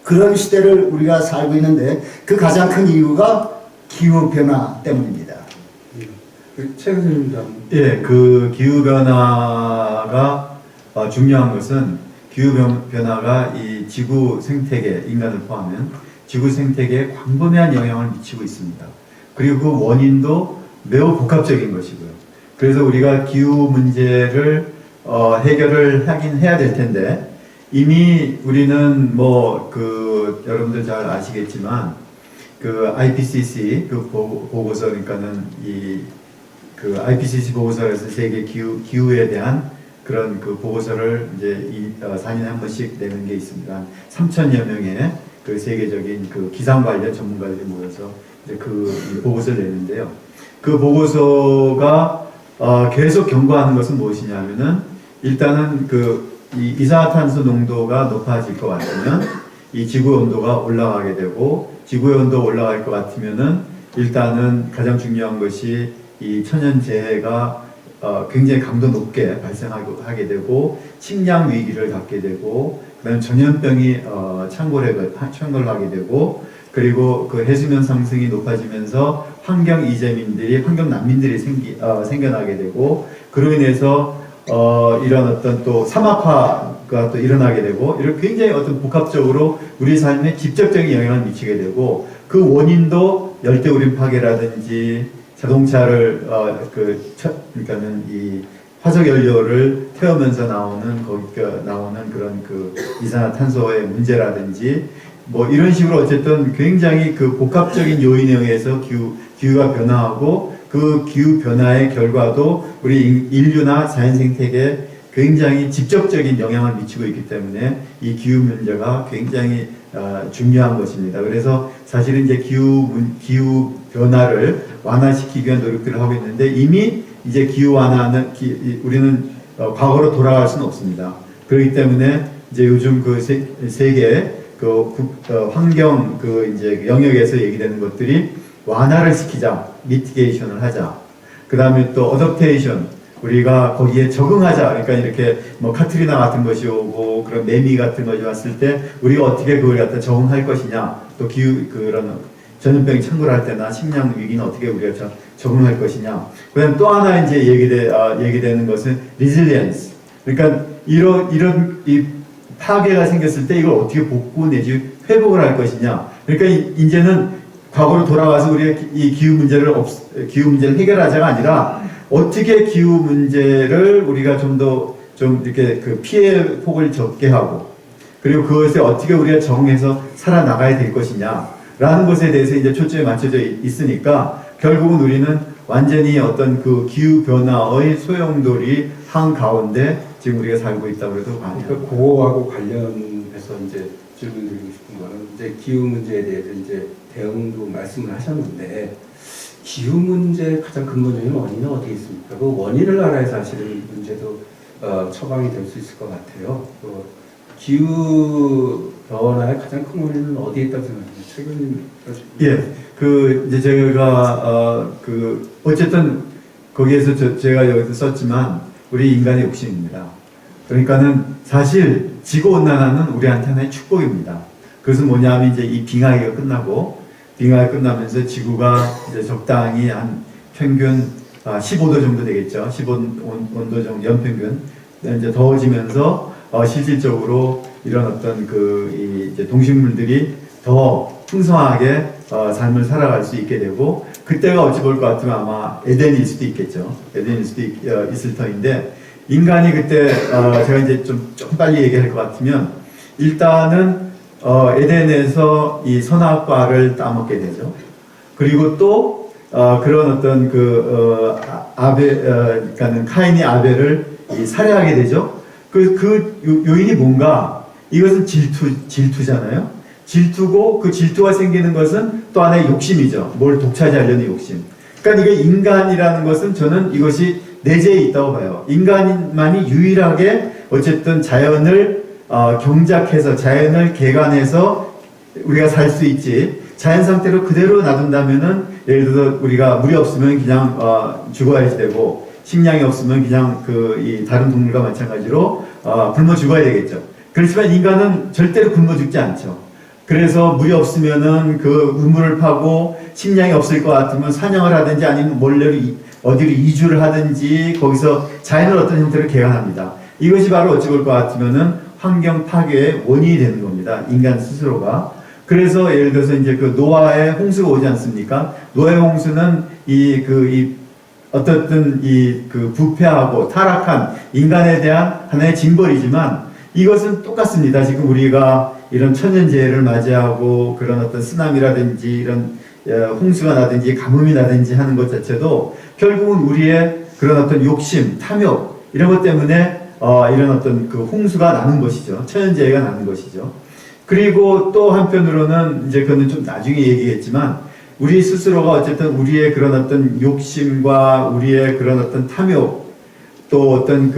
그런 시대를 우리가 살고 있는데 그 가장 큰 이유가 기후변화 때문입니다. 최 교수님. 예, 그 기후변화가 중요한 것은 기후변화가 이 지구 생태계, 인간을 포함한 지구 생태계에 광범위한 영향을 미치고 있습니다. 그리고 그 원인도 매우 복합적인 것이고요. 그래서 우리가 기후 문제를 해결을 하긴 해야 될 텐데 이미 우리는 여러분들 잘 아시겠지만 그 IPCC 보고서 그러니까는 그 IPCC 보고서에서 세계 기후에 대한 그런 그 보고서를 이제 4년에 한 번씩 내는 게 있습니다. 한 3,000여 명의 그 세계적인 그 기상 관련 전문가들이 모여서 이제 그 보고서를 내는데요. 그 보고서가 계속 경고하는 것은 무엇이냐면은 일단은 이 이산화탄소 농도가 높아질 것 같으면 이 지구 온도가 올라가게 되고 지구의 온도가 올라갈 것 같으면은 일단은 가장 중요한 것이 이 천연재해가 굉장히 강도 높게 발생하게 되고 식량 위기를 갖게 되고 그다음 전염병이 창궐하게 되고 그리고 그 해수면 상승이 높아지면서 환경 이재민들이 환경 난민들이 생겨나게 되고 그로 인해서 이런 어떤 또 사막화가 또 일어나게 되고 이런 굉장히 어떤 복합적으로 우리 삶에 직접적인 영향을 미치게 되고 그 원인도 열대우림 파괴라든지 자동차를 그러니까는 이 화석 연료를 태우면서 나오는 나오는 그런 이산화탄소의 문제라든지 뭐 이런 식으로 어쨌든 굉장히 그 복합적인 요인에 의해서 기후가 변화하고 그 기후 변화의 결과도 우리 인류나 자연 생태계에 굉장히 직접적인 영향을 미치고 있기 때문에 이 기후 문제가 굉장히 중요한 것입니다. 그래서 사실은 이제 기후 변화를 완화시키기 위한 노력들을 하고 있는데 이미 이제 기후 완화는 우리는 과거로 돌아갈 수는 없습니다. 그렇기 때문에 이제 요즘 그 세계 환경 이제 영역에서 얘기되는 것들이 완화를 시키자, 미티게이션을 하자. 그 다음에 또 어댑테이션, 우리가 거기에 적응하자. 그러니까 이렇게 뭐 카트리나 같은 것이 오고 그런 매미 같은 것이 왔을 때 우리가 어떻게 그걸 갖다 적응할 것이냐. 또 그런 전염병이 창궐할 때나 식량 위기는 어떻게 우리가 적응할 것이냐. 그다음 또 하나 이제 얘기되는 것은 resilience. 그러니까 이런 이 파괴가 생겼을 때 이걸 어떻게 복구 내지 회복을 할 것이냐. 그러니까 이제는 과거로 돌아와서 우리가 이 기후 문제를 해결하자가 아니라 어떻게 기후 문제를 우리가 좀 이렇게 그 피해 폭을 적게 하고 그리고 그것에 어떻게 우리가 적응해서 살아나가야 될 것이냐라는 것에 대해서 이제 초점이 맞춰져 있으니까 결국은 우리는 완전히 어떤 그 기후 변화의 소용돌이 한 가운데 지금 우리가 살고 있다고 해도 과언이 아닙니다. 그러니까 그거하고 관련해서 이제 질문드리고 싶은 거는 이제 기후 문제에 대해서 이제 대응도 말씀을 하셨는데 기후 문제의 가장 근본적인 원인은 어디에 있습니까? 그 원인을 알아야 사실은 문제도 처방이 될 수 있을 것 같아요. 또 기후 변화의 가장 큰 원인은 어디에 있다고 생각하세요? 최근에 예, 이제 제가 어쨌든 거기에서 제가 여기서 썼지만 우리 인간의 욕심입니다. 그러니까는 사실 지구 온난화는 우리한테 하나의 축복입니다. 그것은 뭐냐면 이제 이 빙하기가 끝나면서 지구가 이제 적당히 한 평균 15도 정도 되겠죠. 15온도 정도 연평균 이제 더워지면서 실질적으로 이런 어떤 이제 동식물들이 더 풍성하게 삶을 살아갈 수 있게 되고 그때가 어찌 볼 것 같으면 아마 에덴일 수도 있겠죠. 에덴일 수도 있을 터인데 인간이 그때 제가 이제 좀 빨리 얘기할 것 같으면 일단은 에덴에서 이 선악과를 따먹게 되죠. 그리고 또 그런 어떤 그러니까는 카인이 아벨을 살해하게 되죠. 요인이 뭔가 이것은 질투잖아요. 질투고 그 질투가 생기는 것은 또 하나의 욕심이죠. 뭘 독차지하려는 욕심. 그러니까 이게 인간이라는 것은 저는 이것이 내재해 있다고 봐요. 인간만이 유일하게 어쨌든 자연을 경작해서 자연을 개간해서 우리가 살 수 있지. 자연 상태로 그대로 놔둔다면은 예를 들어서 우리가 물이 없으면 그냥 죽어야지 되고 식량이 없으면 그냥 이 다른 동물과 마찬가지로 굶어 죽어야 되겠죠. 그렇지만 인간은 절대로 굶어 죽지 않죠. 그래서 물이 없으면은 그 우물을 파고 식량이 없을 것 같으면 사냥을 하든지 아니면 어디로 이주를 하든지 거기서 자연을 어떤 형태로 개간합니다. 이것이 바로 어찌 볼 것 같으면은 환경 파괴의 원인이 되는 겁니다. 인간 스스로가. 그래서 예를 들어서 이제 노아의 홍수가 오지 않습니까? 노아의 홍수는 어떻든 부패하고 타락한 인간에 대한 하나의 징벌이지만 이것은 똑같습니다. 지금 우리가 이런 천연재해를 맞이하고 그런 어떤 쓰나미라든지 이런 홍수가 나든지 가뭄이 나든지 하는 것 자체도 결국은 우리의 그런 어떤 욕심, 탐욕 이런 것 때문에 이런 어떤 홍수가 나는 것이죠. 천연재해가 나는 것이죠. 그리고 또 한편으로는 이제 그거는 좀 나중에 얘기했지만 우리 스스로가 어쨌든 우리의 그런 어떤 욕심과 우리의 그런 어떤 탐욕 또 어떤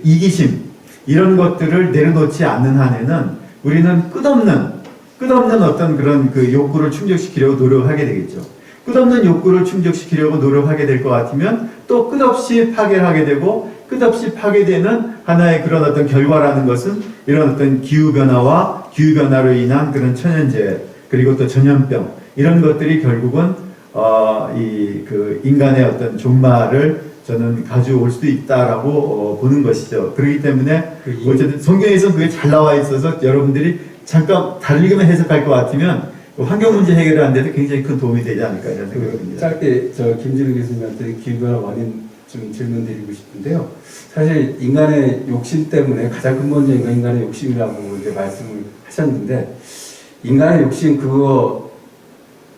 이기심 이런 것들을 내려놓지 않는 한에는 우리는 끝없는 어떤 그런 욕구를 충족시키려고 노력하게 되겠죠. 끝없는 욕구를 충족시키려고 노력하게 될 것 같으면 또 끝없이 파괴를 하게 되고 끝없이 파괴되는 하나의 그런 어떤 결과라는 것은 이런 어떤 기후변화와 기후변화로 인한 그런 천연재해 그리고 또 전염병 이런 것들이 결국은 그 인간의 어떤 종말을 저는 가져올 수도 있다라고 보는 것이죠. 그렇기 때문에 어쨌든 성경에서 그게 잘 나와 있어서 여러분들이 잠깐 다르게만 해석할 것 같으면 환경 문제 해결하는 데도 굉장히 큰 도움이 되지 않을까 이런 생각이 듭니다. 짧게 김진우 교수님한테 기후변화 원인 좀 질문 드리고 싶은데요. 사실 인간의 욕심 때문에 가장 근본적인 건 인간의 욕심이라고 이제 말씀을 하셨는데 인간의 욕심 그거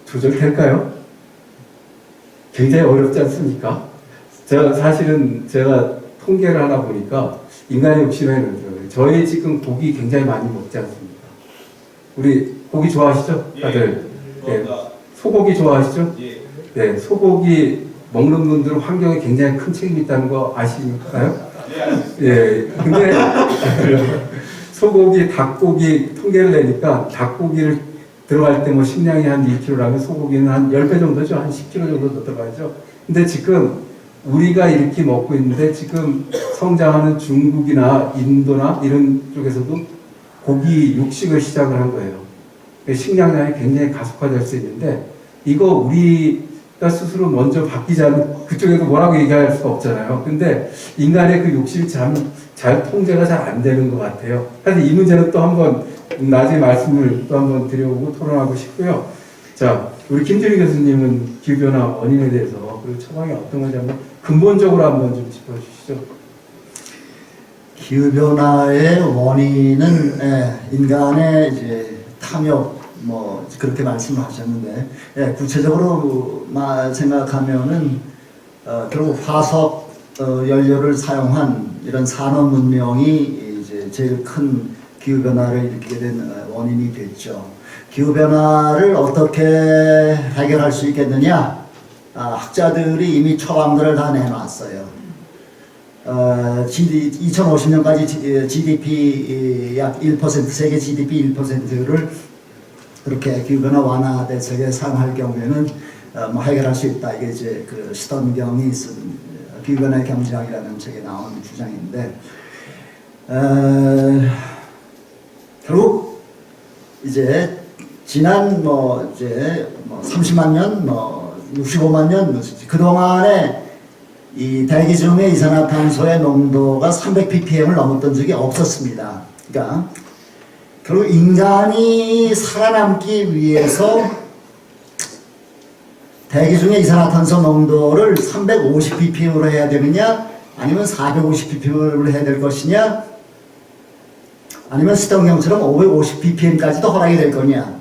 조절될까요? 굉장히 어렵지 않습니까? 사실은 제가 통계를 하나 보니까 인간의 욕심에는 저희 지금 고기 굉장히 많이 먹지 않습니까? 우리 고기 좋아하시죠? 다들? 예. 소고기 좋아하시죠? 네, 소고기 먹는 분들은 환경에 굉장히 큰 책임이 있다는 거 아시나요? 예. 근데 소고기, 닭고기 통계를 내니까 닭고기를 들어갈 때 뭐 식량이 한 2kg라면 소고기는 한 10배 정도죠. 한 10kg 정도 들어가죠. 근데 지금 우리가 이렇게 먹고 있는데 지금 성장하는 중국이나 인도나 이런 쪽에서도 고기 육식을 시작을 한 거예요. 식량량이 굉장히 가속화될 수 있는데 이거 우리가 스스로 먼저 바뀌자면 그쪽에도 뭐라고 얘기할 수가 없잖아요. 근데 인간의 그 욕심이 잘 통제가 잘 안 되는 것 같아요. 사실 이 문제는 또 한번 나중에 말씀을 또 한번 드려보고 토론하고 싶고요. 자, 우리 김준희 교수님은 기후변화 원인에 대해서 그리고 처방이 어떤 건지 한번 근본적으로 한번 좀 짚어주시죠. 기후변화의 원인은 인간의 이제 탐욕 뭐 그렇게 말씀하셨는데 구체적으로 생각하면은 결국 화석 연료를 사용한 이런 산업 문명이 이제 제일 큰 기후변화를 일으키게 된 원인이 됐죠. 기후변화를 어떻게 해결할 수 있겠느냐? 학자들이 이미 처방들을 다 내놨어요. 2050년까지 GDP 약 1%, 세계 GDP 1%를 그렇게 기후변화 완화 대책에 사용할 경우에는 뭐 해결할 수 있다. 이게 이제 그 시던경이 쓴 기후변화의 경제학이라는 책에 나온 주장인데, 결국 이제 지난 이제 30만 년, 65만 년 그 동안에 이 대기 중의 이산화탄소의 농도가 300ppm을 넘었던 적이 없었습니다. 그러니까 결국 인간이 살아남기 위해서 대기 중의 이산화탄소 농도를 350ppm으로 해야 되느냐, 아니면 450ppm으로 해야 될 것이냐, 아니면 수동경처럼 550ppm까지도 허락이 될 거냐,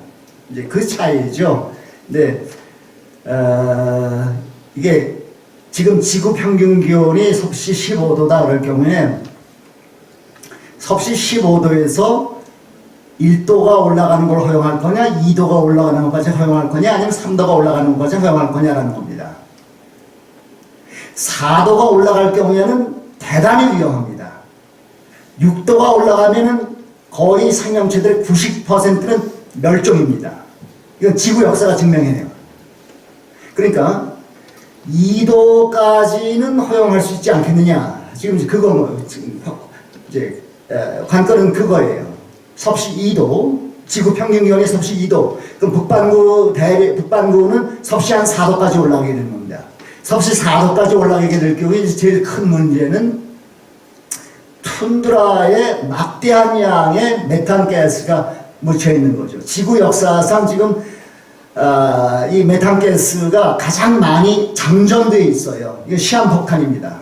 이제 그 차이죠. 근데 이게 지금 지구 평균 기온이 섭씨 15도다 그럴 경우에 섭씨 15도에서 1도가 올라가는 걸 허용할 거냐, 2도가 올라가는 것까지 허용할 거냐, 아니면 3도가 올라가는 것까지 허용할 거냐라는 겁니다. 4도가 올라갈 경우에는 대단히 위험합니다. 6도가 올라가면은 거의 생명체들의 90%는 멸종입니다. 이건 지구 역사가 증명해요. 그러니까 2도까지는 허용할 수 있지 않겠느냐. 지금 그거 이제 관건은 그거예요. 섭씨 2도, 지구 평균 기온이 섭씨 2도. 그럼 북반구는 섭씨 한 4도까지 올라가게 되는 겁니다. 섭씨 4도까지 올라가게 될 경우에 제일 큰 문제는 툰드라에 막대한 양의 메탄 가스가 묻혀 있는 거죠. 지구 역사상 지금 이 메탄 가스가 가장 많이 장전되어 있어요. 이게 시한폭탄입니다.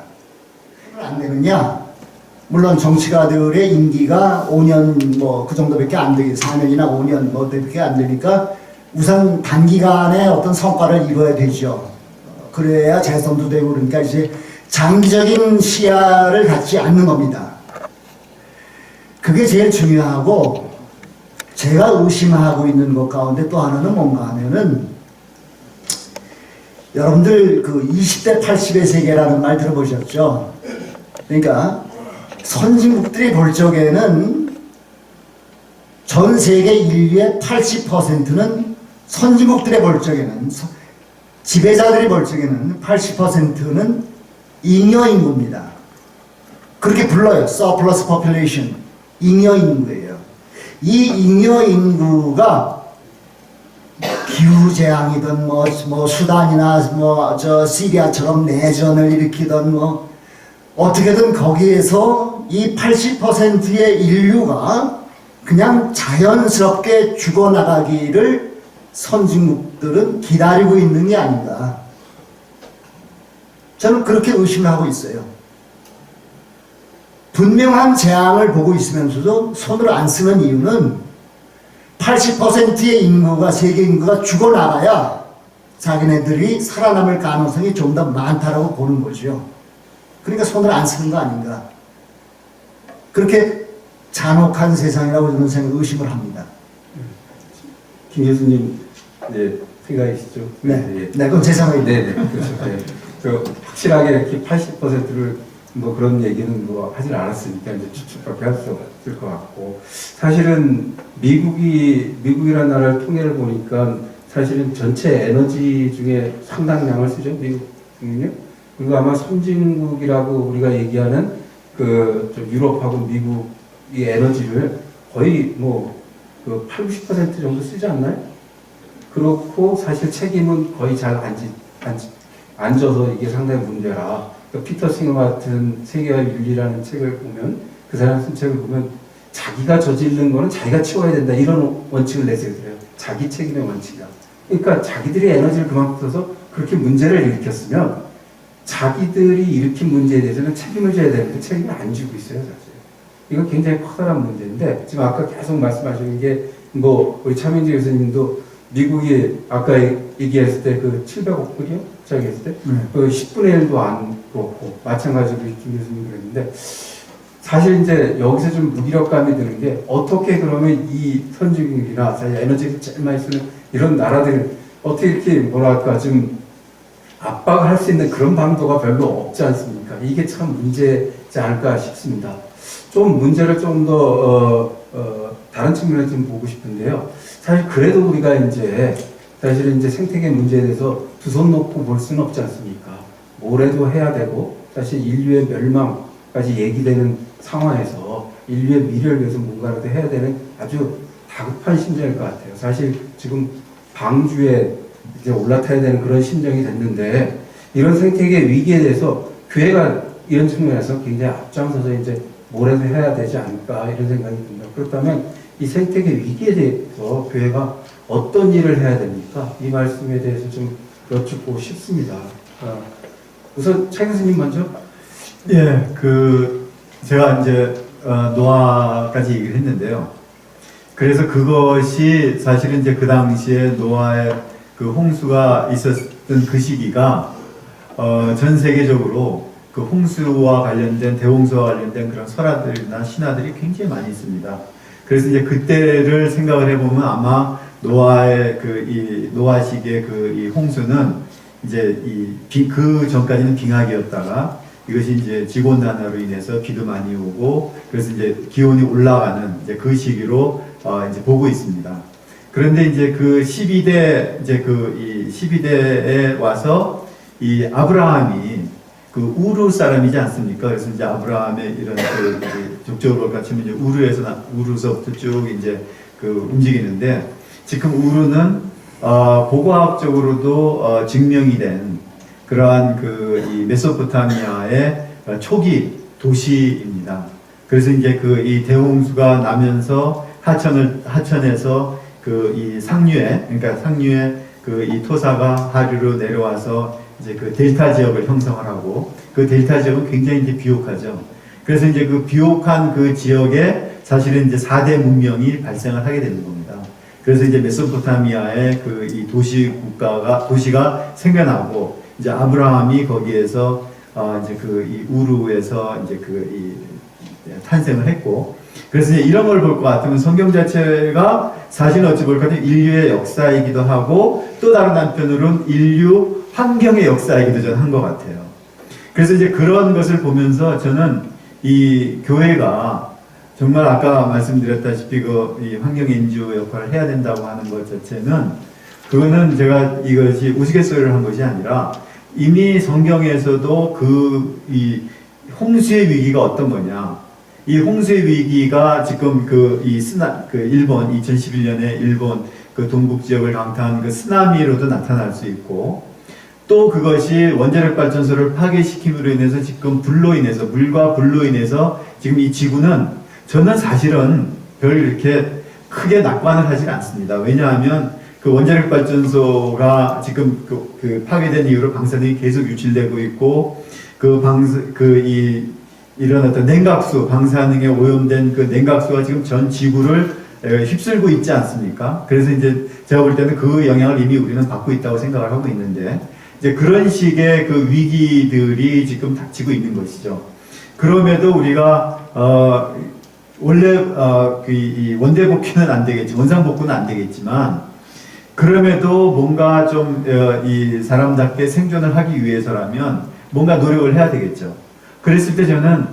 안 되느냐? 물론 정치가들의 임기가 5년 그 정도밖에 안 되게 4년이나 5년 밖에 안 되니까 우선 단기간에 어떤 성과를 이뤄야 되죠. 그래야 재선도 되고 그러니까 이제 장기적인 시야를 갖지 않는 겁니다. 그게 제일 중요하고, 제가 의심하고 있는 것 가운데 또 하나는 뭔가 하면은, 여러분들 그 20대 80의 세계라는 말 들어보셨죠? 그러니까 선진국들이 볼 적에는 전 세계 인류의 80%는 선진국들의 볼 적에는 지배자들이 볼 적에는 80%는 잉여 인구입니다. 그렇게 불러요. surplus population. 잉여 인구예요. 이 잉여 인구가 기후재앙이든 뭐 수단이나 시리아처럼 내전을 일으키든 어떻게든 거기에서 이 80%의 인류가 그냥 자연스럽게 죽어나가기를 선진국들은 기다리고 있는 게 아닌가. 저는 그렇게 의심하고 있어요. 분명한 재앙을 보고 있으면서도 손을 안 쓰는 이유는 80%의 인구가, 세계 인구가 죽어나가야 자기네들이 살아남을 가능성이 좀 더 많다라고 보는 거죠. 그러니까 손을 안 쓰는 거 아닌가. 그렇게 잔혹한 세상이라고 저는 의심을 합니다. 김 교수님, 네, 생각이시죠? 네, 그건 제 생각입니다. 네, 그렇죠. 네. 확실하게 이렇게 80%를 뭐 그런 얘기는 뭐 하질 않았으니까 이제 추측밖에 할 수 없을 것 같고, 사실은 미국이라는 나라를 통계를 보니까 사실은 전체 에너지 중에 상당량을 쓰죠, 미국은요. 그리고 아마 선진국이라고 우리가 얘기하는 좀 유럽하고 미국의 에너지를 거의 그 80% 정도 쓰지 않나요? 그렇고 사실 책임은 거의 잘 안 져서 이게 상당히 문제라. 피터 싱어 같은 세계화 윤리라는 책을 보면, 그 사람 쓴 책을 보면 자기가 저지른 거는 자기가 치워야 된다, 이런 원칙을 내세우더래요. 자기 책임의 원칙이다. 그러니까 자기들이 에너지를 그만큼 써서 그렇게 문제를 일으켰으면 자기들이 일으킨 문제에 대해서는 책임을 져야 되는데 책임을 안 지고 있어요, 사실. 이건 굉장히 커다란 문제인데, 지금 아까 계속 말씀하시는 게 우리 차민지 교수님도 미국이 아까 얘기했을 때 700억 불이요? 시작했을 때? 그 10분의 1도 안 그렇고, 마찬가지로 김 교수님 그랬는데, 사실 이제 여기서 좀 무기력감이 드는 게, 어떻게 그러면 이 선진국이나 사실 에너지를 제일 많이 쓰는 이런 나라들 어떻게 이렇게 좀 압박을 할 수 있는 그런 방도가 별로 없지 않습니까? 이게 참 문제지 않을까 싶습니다. 좀 문제를 좀 더 다른 측면에서 좀 보고 싶은데요. 사실 그래도 우리가 사실은 생태계 문제에 대해서 두 손 놓고 볼 수는 없지 않습니까? 뭐래도 해야 되고, 사실 인류의 멸망까지 얘기되는 상황에서 인류의 미래를 위해서 뭔가라도 해야 되는 아주 다급한 심정일 것 같아요. 사실 지금 방주에 이제 올라타야 되는 그런 심정이 됐는데, 이런 생태계 위기에 대해서 교회가 이런 측면에서 굉장히 앞장서서 뭐라도 해야 되지 않을까, 이런 생각이 듭니다. 그렇다면 이 생태계 위기에 대해서 교회가 어떤 일을 해야 됩니까? 이 말씀에 대해서 좀 여쭙고 싶습니다. 우선 차 교수님 먼저. 예, 제가 노아까지 얘기를 했는데요. 그래서 그것이 사실은 그 당시에 노아의 홍수가 있었던 그 시기가 전 세계적으로 홍수와 관련된, 대홍수와 관련된 그런 설화들이나 신화들이 굉장히 많이 있습니다. 그래서 그때를 생각을 해보면 아마 노아의 노아 시기의 이 홍수는 그 전까지는 빙하기였다가 이것이 지구온난화로 인해서 비도 많이 오고, 그래서 기온이 올라가는 그 시기로 보고 있습니다. 그런데 그 12대, 이 12대에 와서 이 아브라함이 우르 사람이지 않습니까? 그래서 아브라함의 이런 족적으로 같이면 우르서부터 쭉 움직이는데, 지금 우르는 고고학적으로도 증명이 된 그러한 이 메소포타미아의 초기 도시입니다. 그래서 이 대홍수가 나면서 하천에서 이 상류에, 그러니까 상류에 이 토사가 하류로 내려와서 그 델타 지역을 형성을 하고, 그 델타 지역은 굉장히 비옥하죠. 그래서 그 비옥한 그 지역에 사실은 4대 문명이 발생을 하게 되는 겁니다. 그래서 메소포타미아의 이 도시가 생겨나고, 아브라함이 거기에서 이 우르에서 탄생을 했고, 그래서 이런 걸 볼 것 같으면 성경 자체가 사실 어찌 볼까 하면 인류의 역사이기도 하고, 또 다른 한편으로는 인류 환경의 역사이기도 저는 한 것 같아요. 그래서 그런 것을 보면서 저는 이 교회가 정말 아까 말씀드렸다시피 이 환경 인주 역할을 해야 된다고 하는 것 자체는 그거는 제가 이것이 우스갯소리를 한 것이 아니라 이미 성경에서도 이 홍수의 위기가 어떤 거냐. 이 홍수의 위기가 지금 그 일본 2011년에 일본 그 동북 지역을 강타한 그 쓰나미로도 나타날 수 있고, 또 그것이 원자력 발전소를 파괴시킴으로 인해서 지금 물과 불로 인해서 지금 이 지구는 저는 사실은 별 이렇게 크게 낙관을 하지 않습니다. 왜냐하면 그 원자력 발전소가 지금 그 파괴된 이후로 방사능이 계속 유출되고 있고, 이런 어떤 냉각수, 방사능에 오염된 그 냉각수가 지금 전 지구를 휩쓸고 있지 않습니까? 그래서 이제 제가 볼 때는 그 영향을 이미 우리는 받고 있다고 생각을 하고 있는데, 이제 그런 식의 그 위기들이 지금 닥치고 있는 것이죠. 그럼에도 우리가 원래 이 원대복귀는 안 되겠지, 원상복구는 안 되겠지만, 그럼에도 뭔가 좀 이 사람답게 생존을 하기 위해서라면 뭔가 노력을 해야 되겠죠. 그랬을 때 저는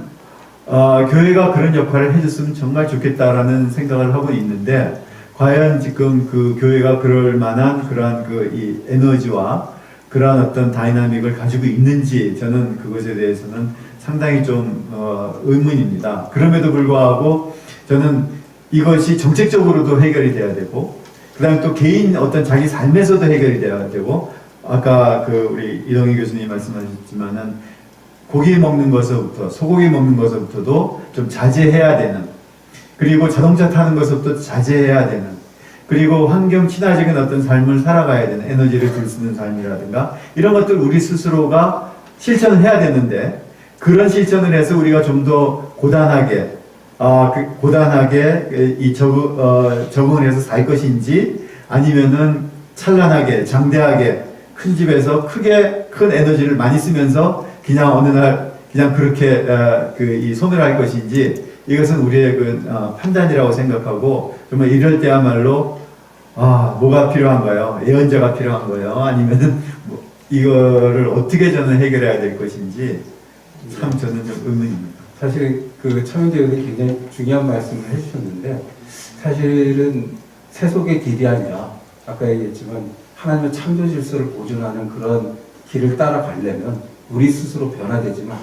교회가 그런 역할을 해줬으면 정말 좋겠다라는 생각을 하고 있는데, 과연 지금 그 교회가 그럴 만한 그러한 이 에너지와 그러한 어떤 다이나믹을 가지고 있는지, 저는 그것에 대해서는 상당히 좀 의문입니다. 그럼에도 불구하고 저는 이것이 정책적으로도 해결이 돼야 되고, 그 다음에 또 개인 어떤 자기 삶에서도 해결이 돼야 되고, 아까 우리 이동희 교수님이 말씀하셨지만은 고기 먹는 것부터, 소고기 먹는 것부터도 좀 자제해야 되는, 그리고 자동차 타는 것부터 자제해야 되는, 그리고 환경 친화적인 어떤 삶을 살아가야 되는, 에너지를 줄 수 있는 삶이라든가 이런 것들 우리 스스로가 실천을 해야 되는데, 그런 실천을 해서 우리가 좀 더 고단하게 적응을 해서 살 것인지, 아니면은 찬란하게 장대하게 큰 집에서 큰 에너지를 많이 쓰면서 그냥 어느 날 그냥 그렇게 이 손을 할 것인지, 이것은 우리의 판단이라고 생각하고, 정말 이럴 때야말로 뭐가 필요한가요? 예언자가 필요한 거예요? 아니면은 이거를 어떻게 저는 해결해야 될 것인지 참 저는 좀 의문입니다. 사실 차명재 의원이 굉장히 중요한 말씀을 해주셨는데, 사실은 세속의 길이 아니라 아까 얘기했지만 하나님의 창조 질서를 보존하는 그런 길을 따라가려면 우리 스스로 변화되지만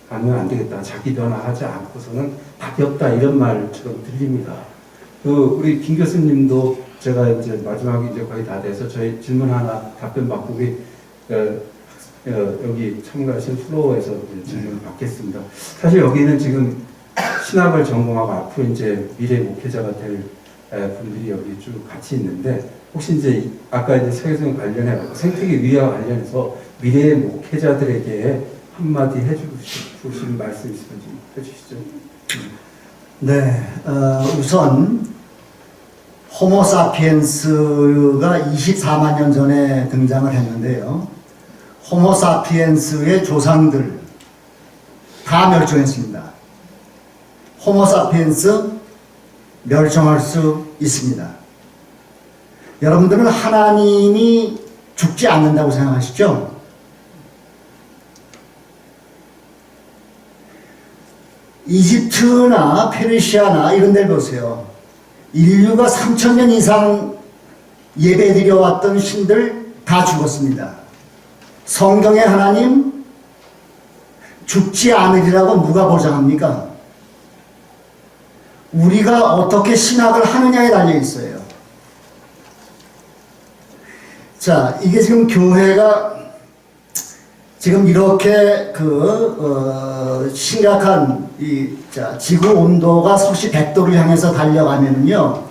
않으면 안 되겠다. 자기 변화하지 않고서는 답이 없다. 이런 말처럼 들립니다. 우리 김 교수님도 제가 이제 마지막에 이제 거의 다 돼서 저희 질문 하나 답변 받고 여기 참가하신 플로어에서 질문 받겠습니다. 사실 여기는 지금 신학을 전공하고 앞으로 이제 미래 목회자가 될 분들이 여기 쭉 같이 있는데, 혹시 이제 아까 이제 세계성 관련해 생태계 위와 관련해서 미래의 목회자들에게 한마디 해주실 말씀 있으면 좀 해주시죠. 네, 우선 호모사피엔스가 24만 년 전에 등장을 했는데요. 호모사피엔스의 조상들 다 멸종했습니다. 호모사피엔스 멸종할 수 있습니다. 여러분들은 하나님이 죽지 않는다고 생각하시죠? 이집트나 페르시아나 이런 데를 보세요. 인류가 3000년 이상 예배드려왔던 신들 다 죽었습니다. 성경의 하나님 죽지 않으리라고 누가 보장합니까? 우리가 어떻게 신학을 하느냐에 달려 있어요. 자, 이게 지금 교회가 지금 이렇게 심각한 지구 온도가 서시 100도를 향해서 달려가면은요,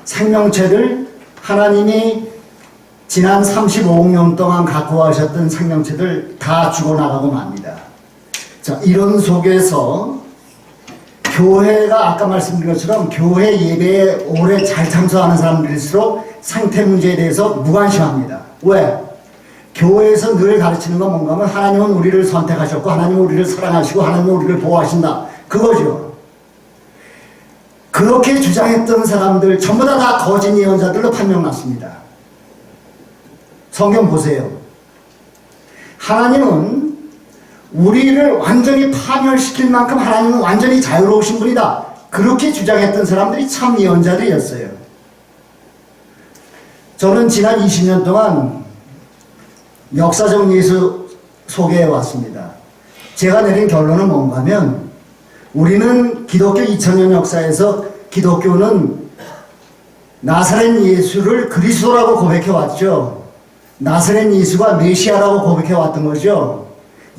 생명체들, 하나님이 지난 35억 년 동안 갖고 가셨던 생명체들 다 죽어나가고 맙니다. 자, 이런 속에서 교회가 아까 말씀드린 것처럼 교회 예배에 오래 잘 참석하는 사람들일수록 생태 문제에 대해서 무관심합니다. 왜? 교회에서 늘 가르치는 건 뭔가 하면 하나님은 우리를 선택하셨고, 하나님은 우리를 사랑하시고, 하나님은 우리를 보호하신다. 그거죠. 그렇게 주장했던 사람들 전부 다 거짓 예언자들로 판명났습니다. 성경 보세요. 하나님은 우리를 완전히 파멸시킬 만큼 하나님은 완전히 자유로우신 분이다. 그렇게 주장했던 사람들이 참 예언자들이었어요. 저는 지난 20년 동안 역사적 예수 소개해 왔습니다. 제가 내린 결론은 뭔가 하면 우리는 기독교 2000년 역사에서 기독교는 나사렛 예수를 그리스도라고 고백해 왔죠. 나사렛 예수가 메시아라고 고백해 왔던 거죠.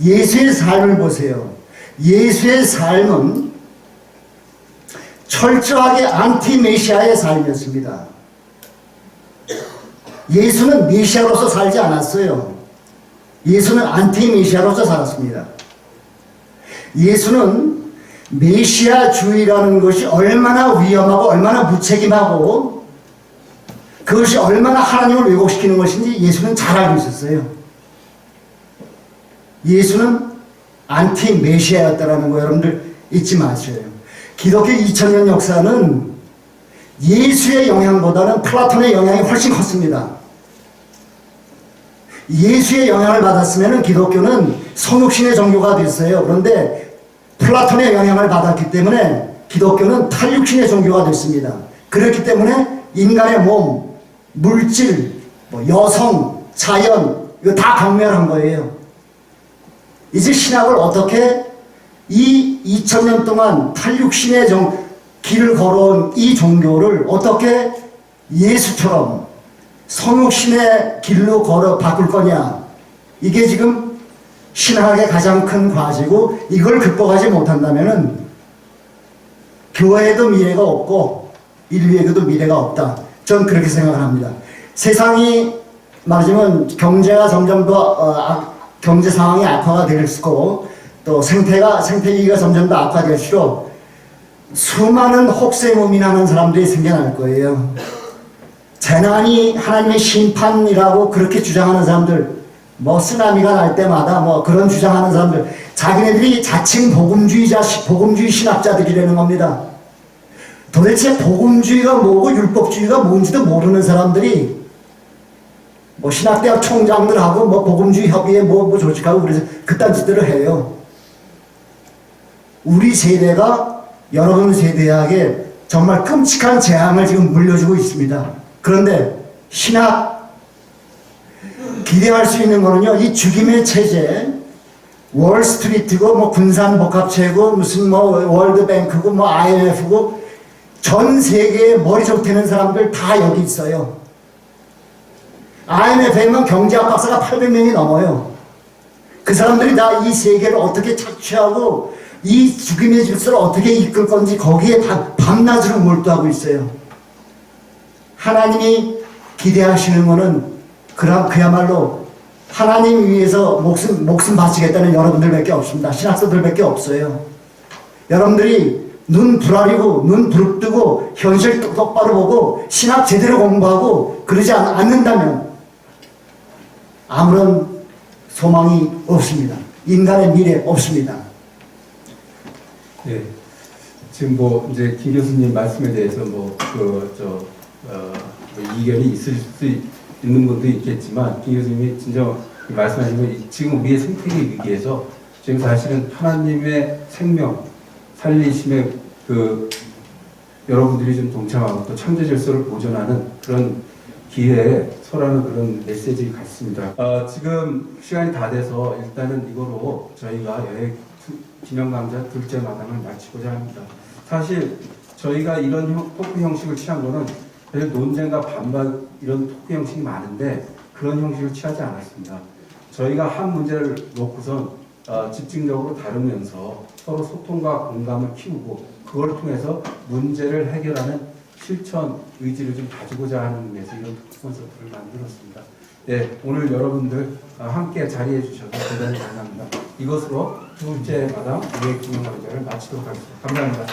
예수의 삶을 보세요. 예수의 삶은 철저하게 안티 메시아의 삶이었습니다. 예수는 메시아로서 살지 않았어요. 예수는 안티 메시아로서 살았습니다. 예수는 메시아주의라는 것이 얼마나 위험하고 얼마나 무책임하고 그것이 얼마나 하나님을 왜곡시키는 것인지 예수는 잘 알고 있었어요. 예수는 안티 메시아였다라는 거 여러분들 잊지 마세요. 기독교 2000년 역사는 예수의 영향보다는 플라톤의 영향이 훨씬 컸습니다. 예수의 영향을 받았으면 기독교는 성육신의 종교가 됐어요. 그런데 플라톤의 영향을 받았기 때문에 기독교는 탈육신의 종교가 됐습니다. 그렇기 때문에 인간의 몸, 물질, 여성, 자연 이거 다 경멸한 거예요. 이제 신학을 어떻게 이 2000년 동안 탈육신의 길을 걸어온 이 종교를 어떻게 예수처럼 성육신의 길로 걸어 바꿀 거냐. 이게 지금 신학의 가장 큰 과제고 이걸 극복하지 못한다면은 교회에도 미래가 없고 인류에게도 미래가 없다. 전 그렇게 생각을 합니다. 세상이 말하자면 경제가 점점 더 경제 상황이 악화가 될수록 또 생태계가 점점 더 악화될수록 수많은 혹세무민하는 사람들이 생겨날 거예요. 재난이 하나님의 심판이라고 그렇게 주장하는 사람들, 쓰나미가 날 때마다 그런 주장하는 사람들, 자기네들이 자칭 복음주의 신학자들이라는 겁니다. 도대체 복음주의가 뭐고 율법주의가 뭔지도 모르는 사람들이 신학대학 총장들하고 복음주의 협의회 조직하고 그래서 그딴 짓들을 해요. 우리 세대가 여러분 세대에게 정말 끔찍한 재앙을 지금 물려주고 있습니다. 그런데 신학 기대할 수 있는 거는요, 이 죽임의 체제, 월스트리트고 군산복합체고 무슨 월드뱅크고 IMF고 전 세계에 머리 좋대는 사람들 다 여기 있어요. IMF에만 경제학 박사가 800명이 넘어요. 그 사람들이 다 이 세계를 어떻게 착취하고 이 죽임의 질서를 어떻게 이끌 건지 거기에 밤낮으로 몰두하고 있어요. 하나님이 기대하시는 거는 그야말로 하나님 위해서 목숨 바치겠다는 여러분들밖에 없습니다. 신학생들밖에 없어요. 여러분들이 눈 부라리고 눈 부릅뜨고 현실 똑바로 보고 신학 제대로 공부하고 그러지 않는다면 아무런 소망이 없습니다. 인간의 미래 없습니다. 네. 지금 이제 김 교수님 말씀에 대해서 이견이 있을 수 있는 분도 있겠지만, 김 교수님이 진정 말씀하신 건 지금 우리의 생태계 위기에서 지금 사실은 하나님의 생명, 살리심에 여러분들이 좀 동참하고 또 창조 질서를 보존하는 그런 기회에 서라는 그런 메시지 같습니다. 지금 시간이 다 돼서 일단은 이거로 저희가 여행 기념강좌 둘째 마당을 마치고자 합니다. 사실 저희가 이런 토크 형식을 취한 거는 논쟁과 반박 이런 토크 형식이 많은데 그런 형식을 취하지 않았습니다. 저희가 한 문제를 놓고선 집중적으로 다루면서 서로 소통과 공감을 키우고 그걸 통해서 문제를 해결하는 실천 의지를 좀 가지고자 하는 의미에서 이런 토크 콘서트를 만들었습니다. 네, 오늘 여러분들 함께 자리해 주셔서 대단히 감사합니다. 이것으로 둘째 마당 우리의 기념 강좌를 마치도록 하겠습니다. 감사합니다.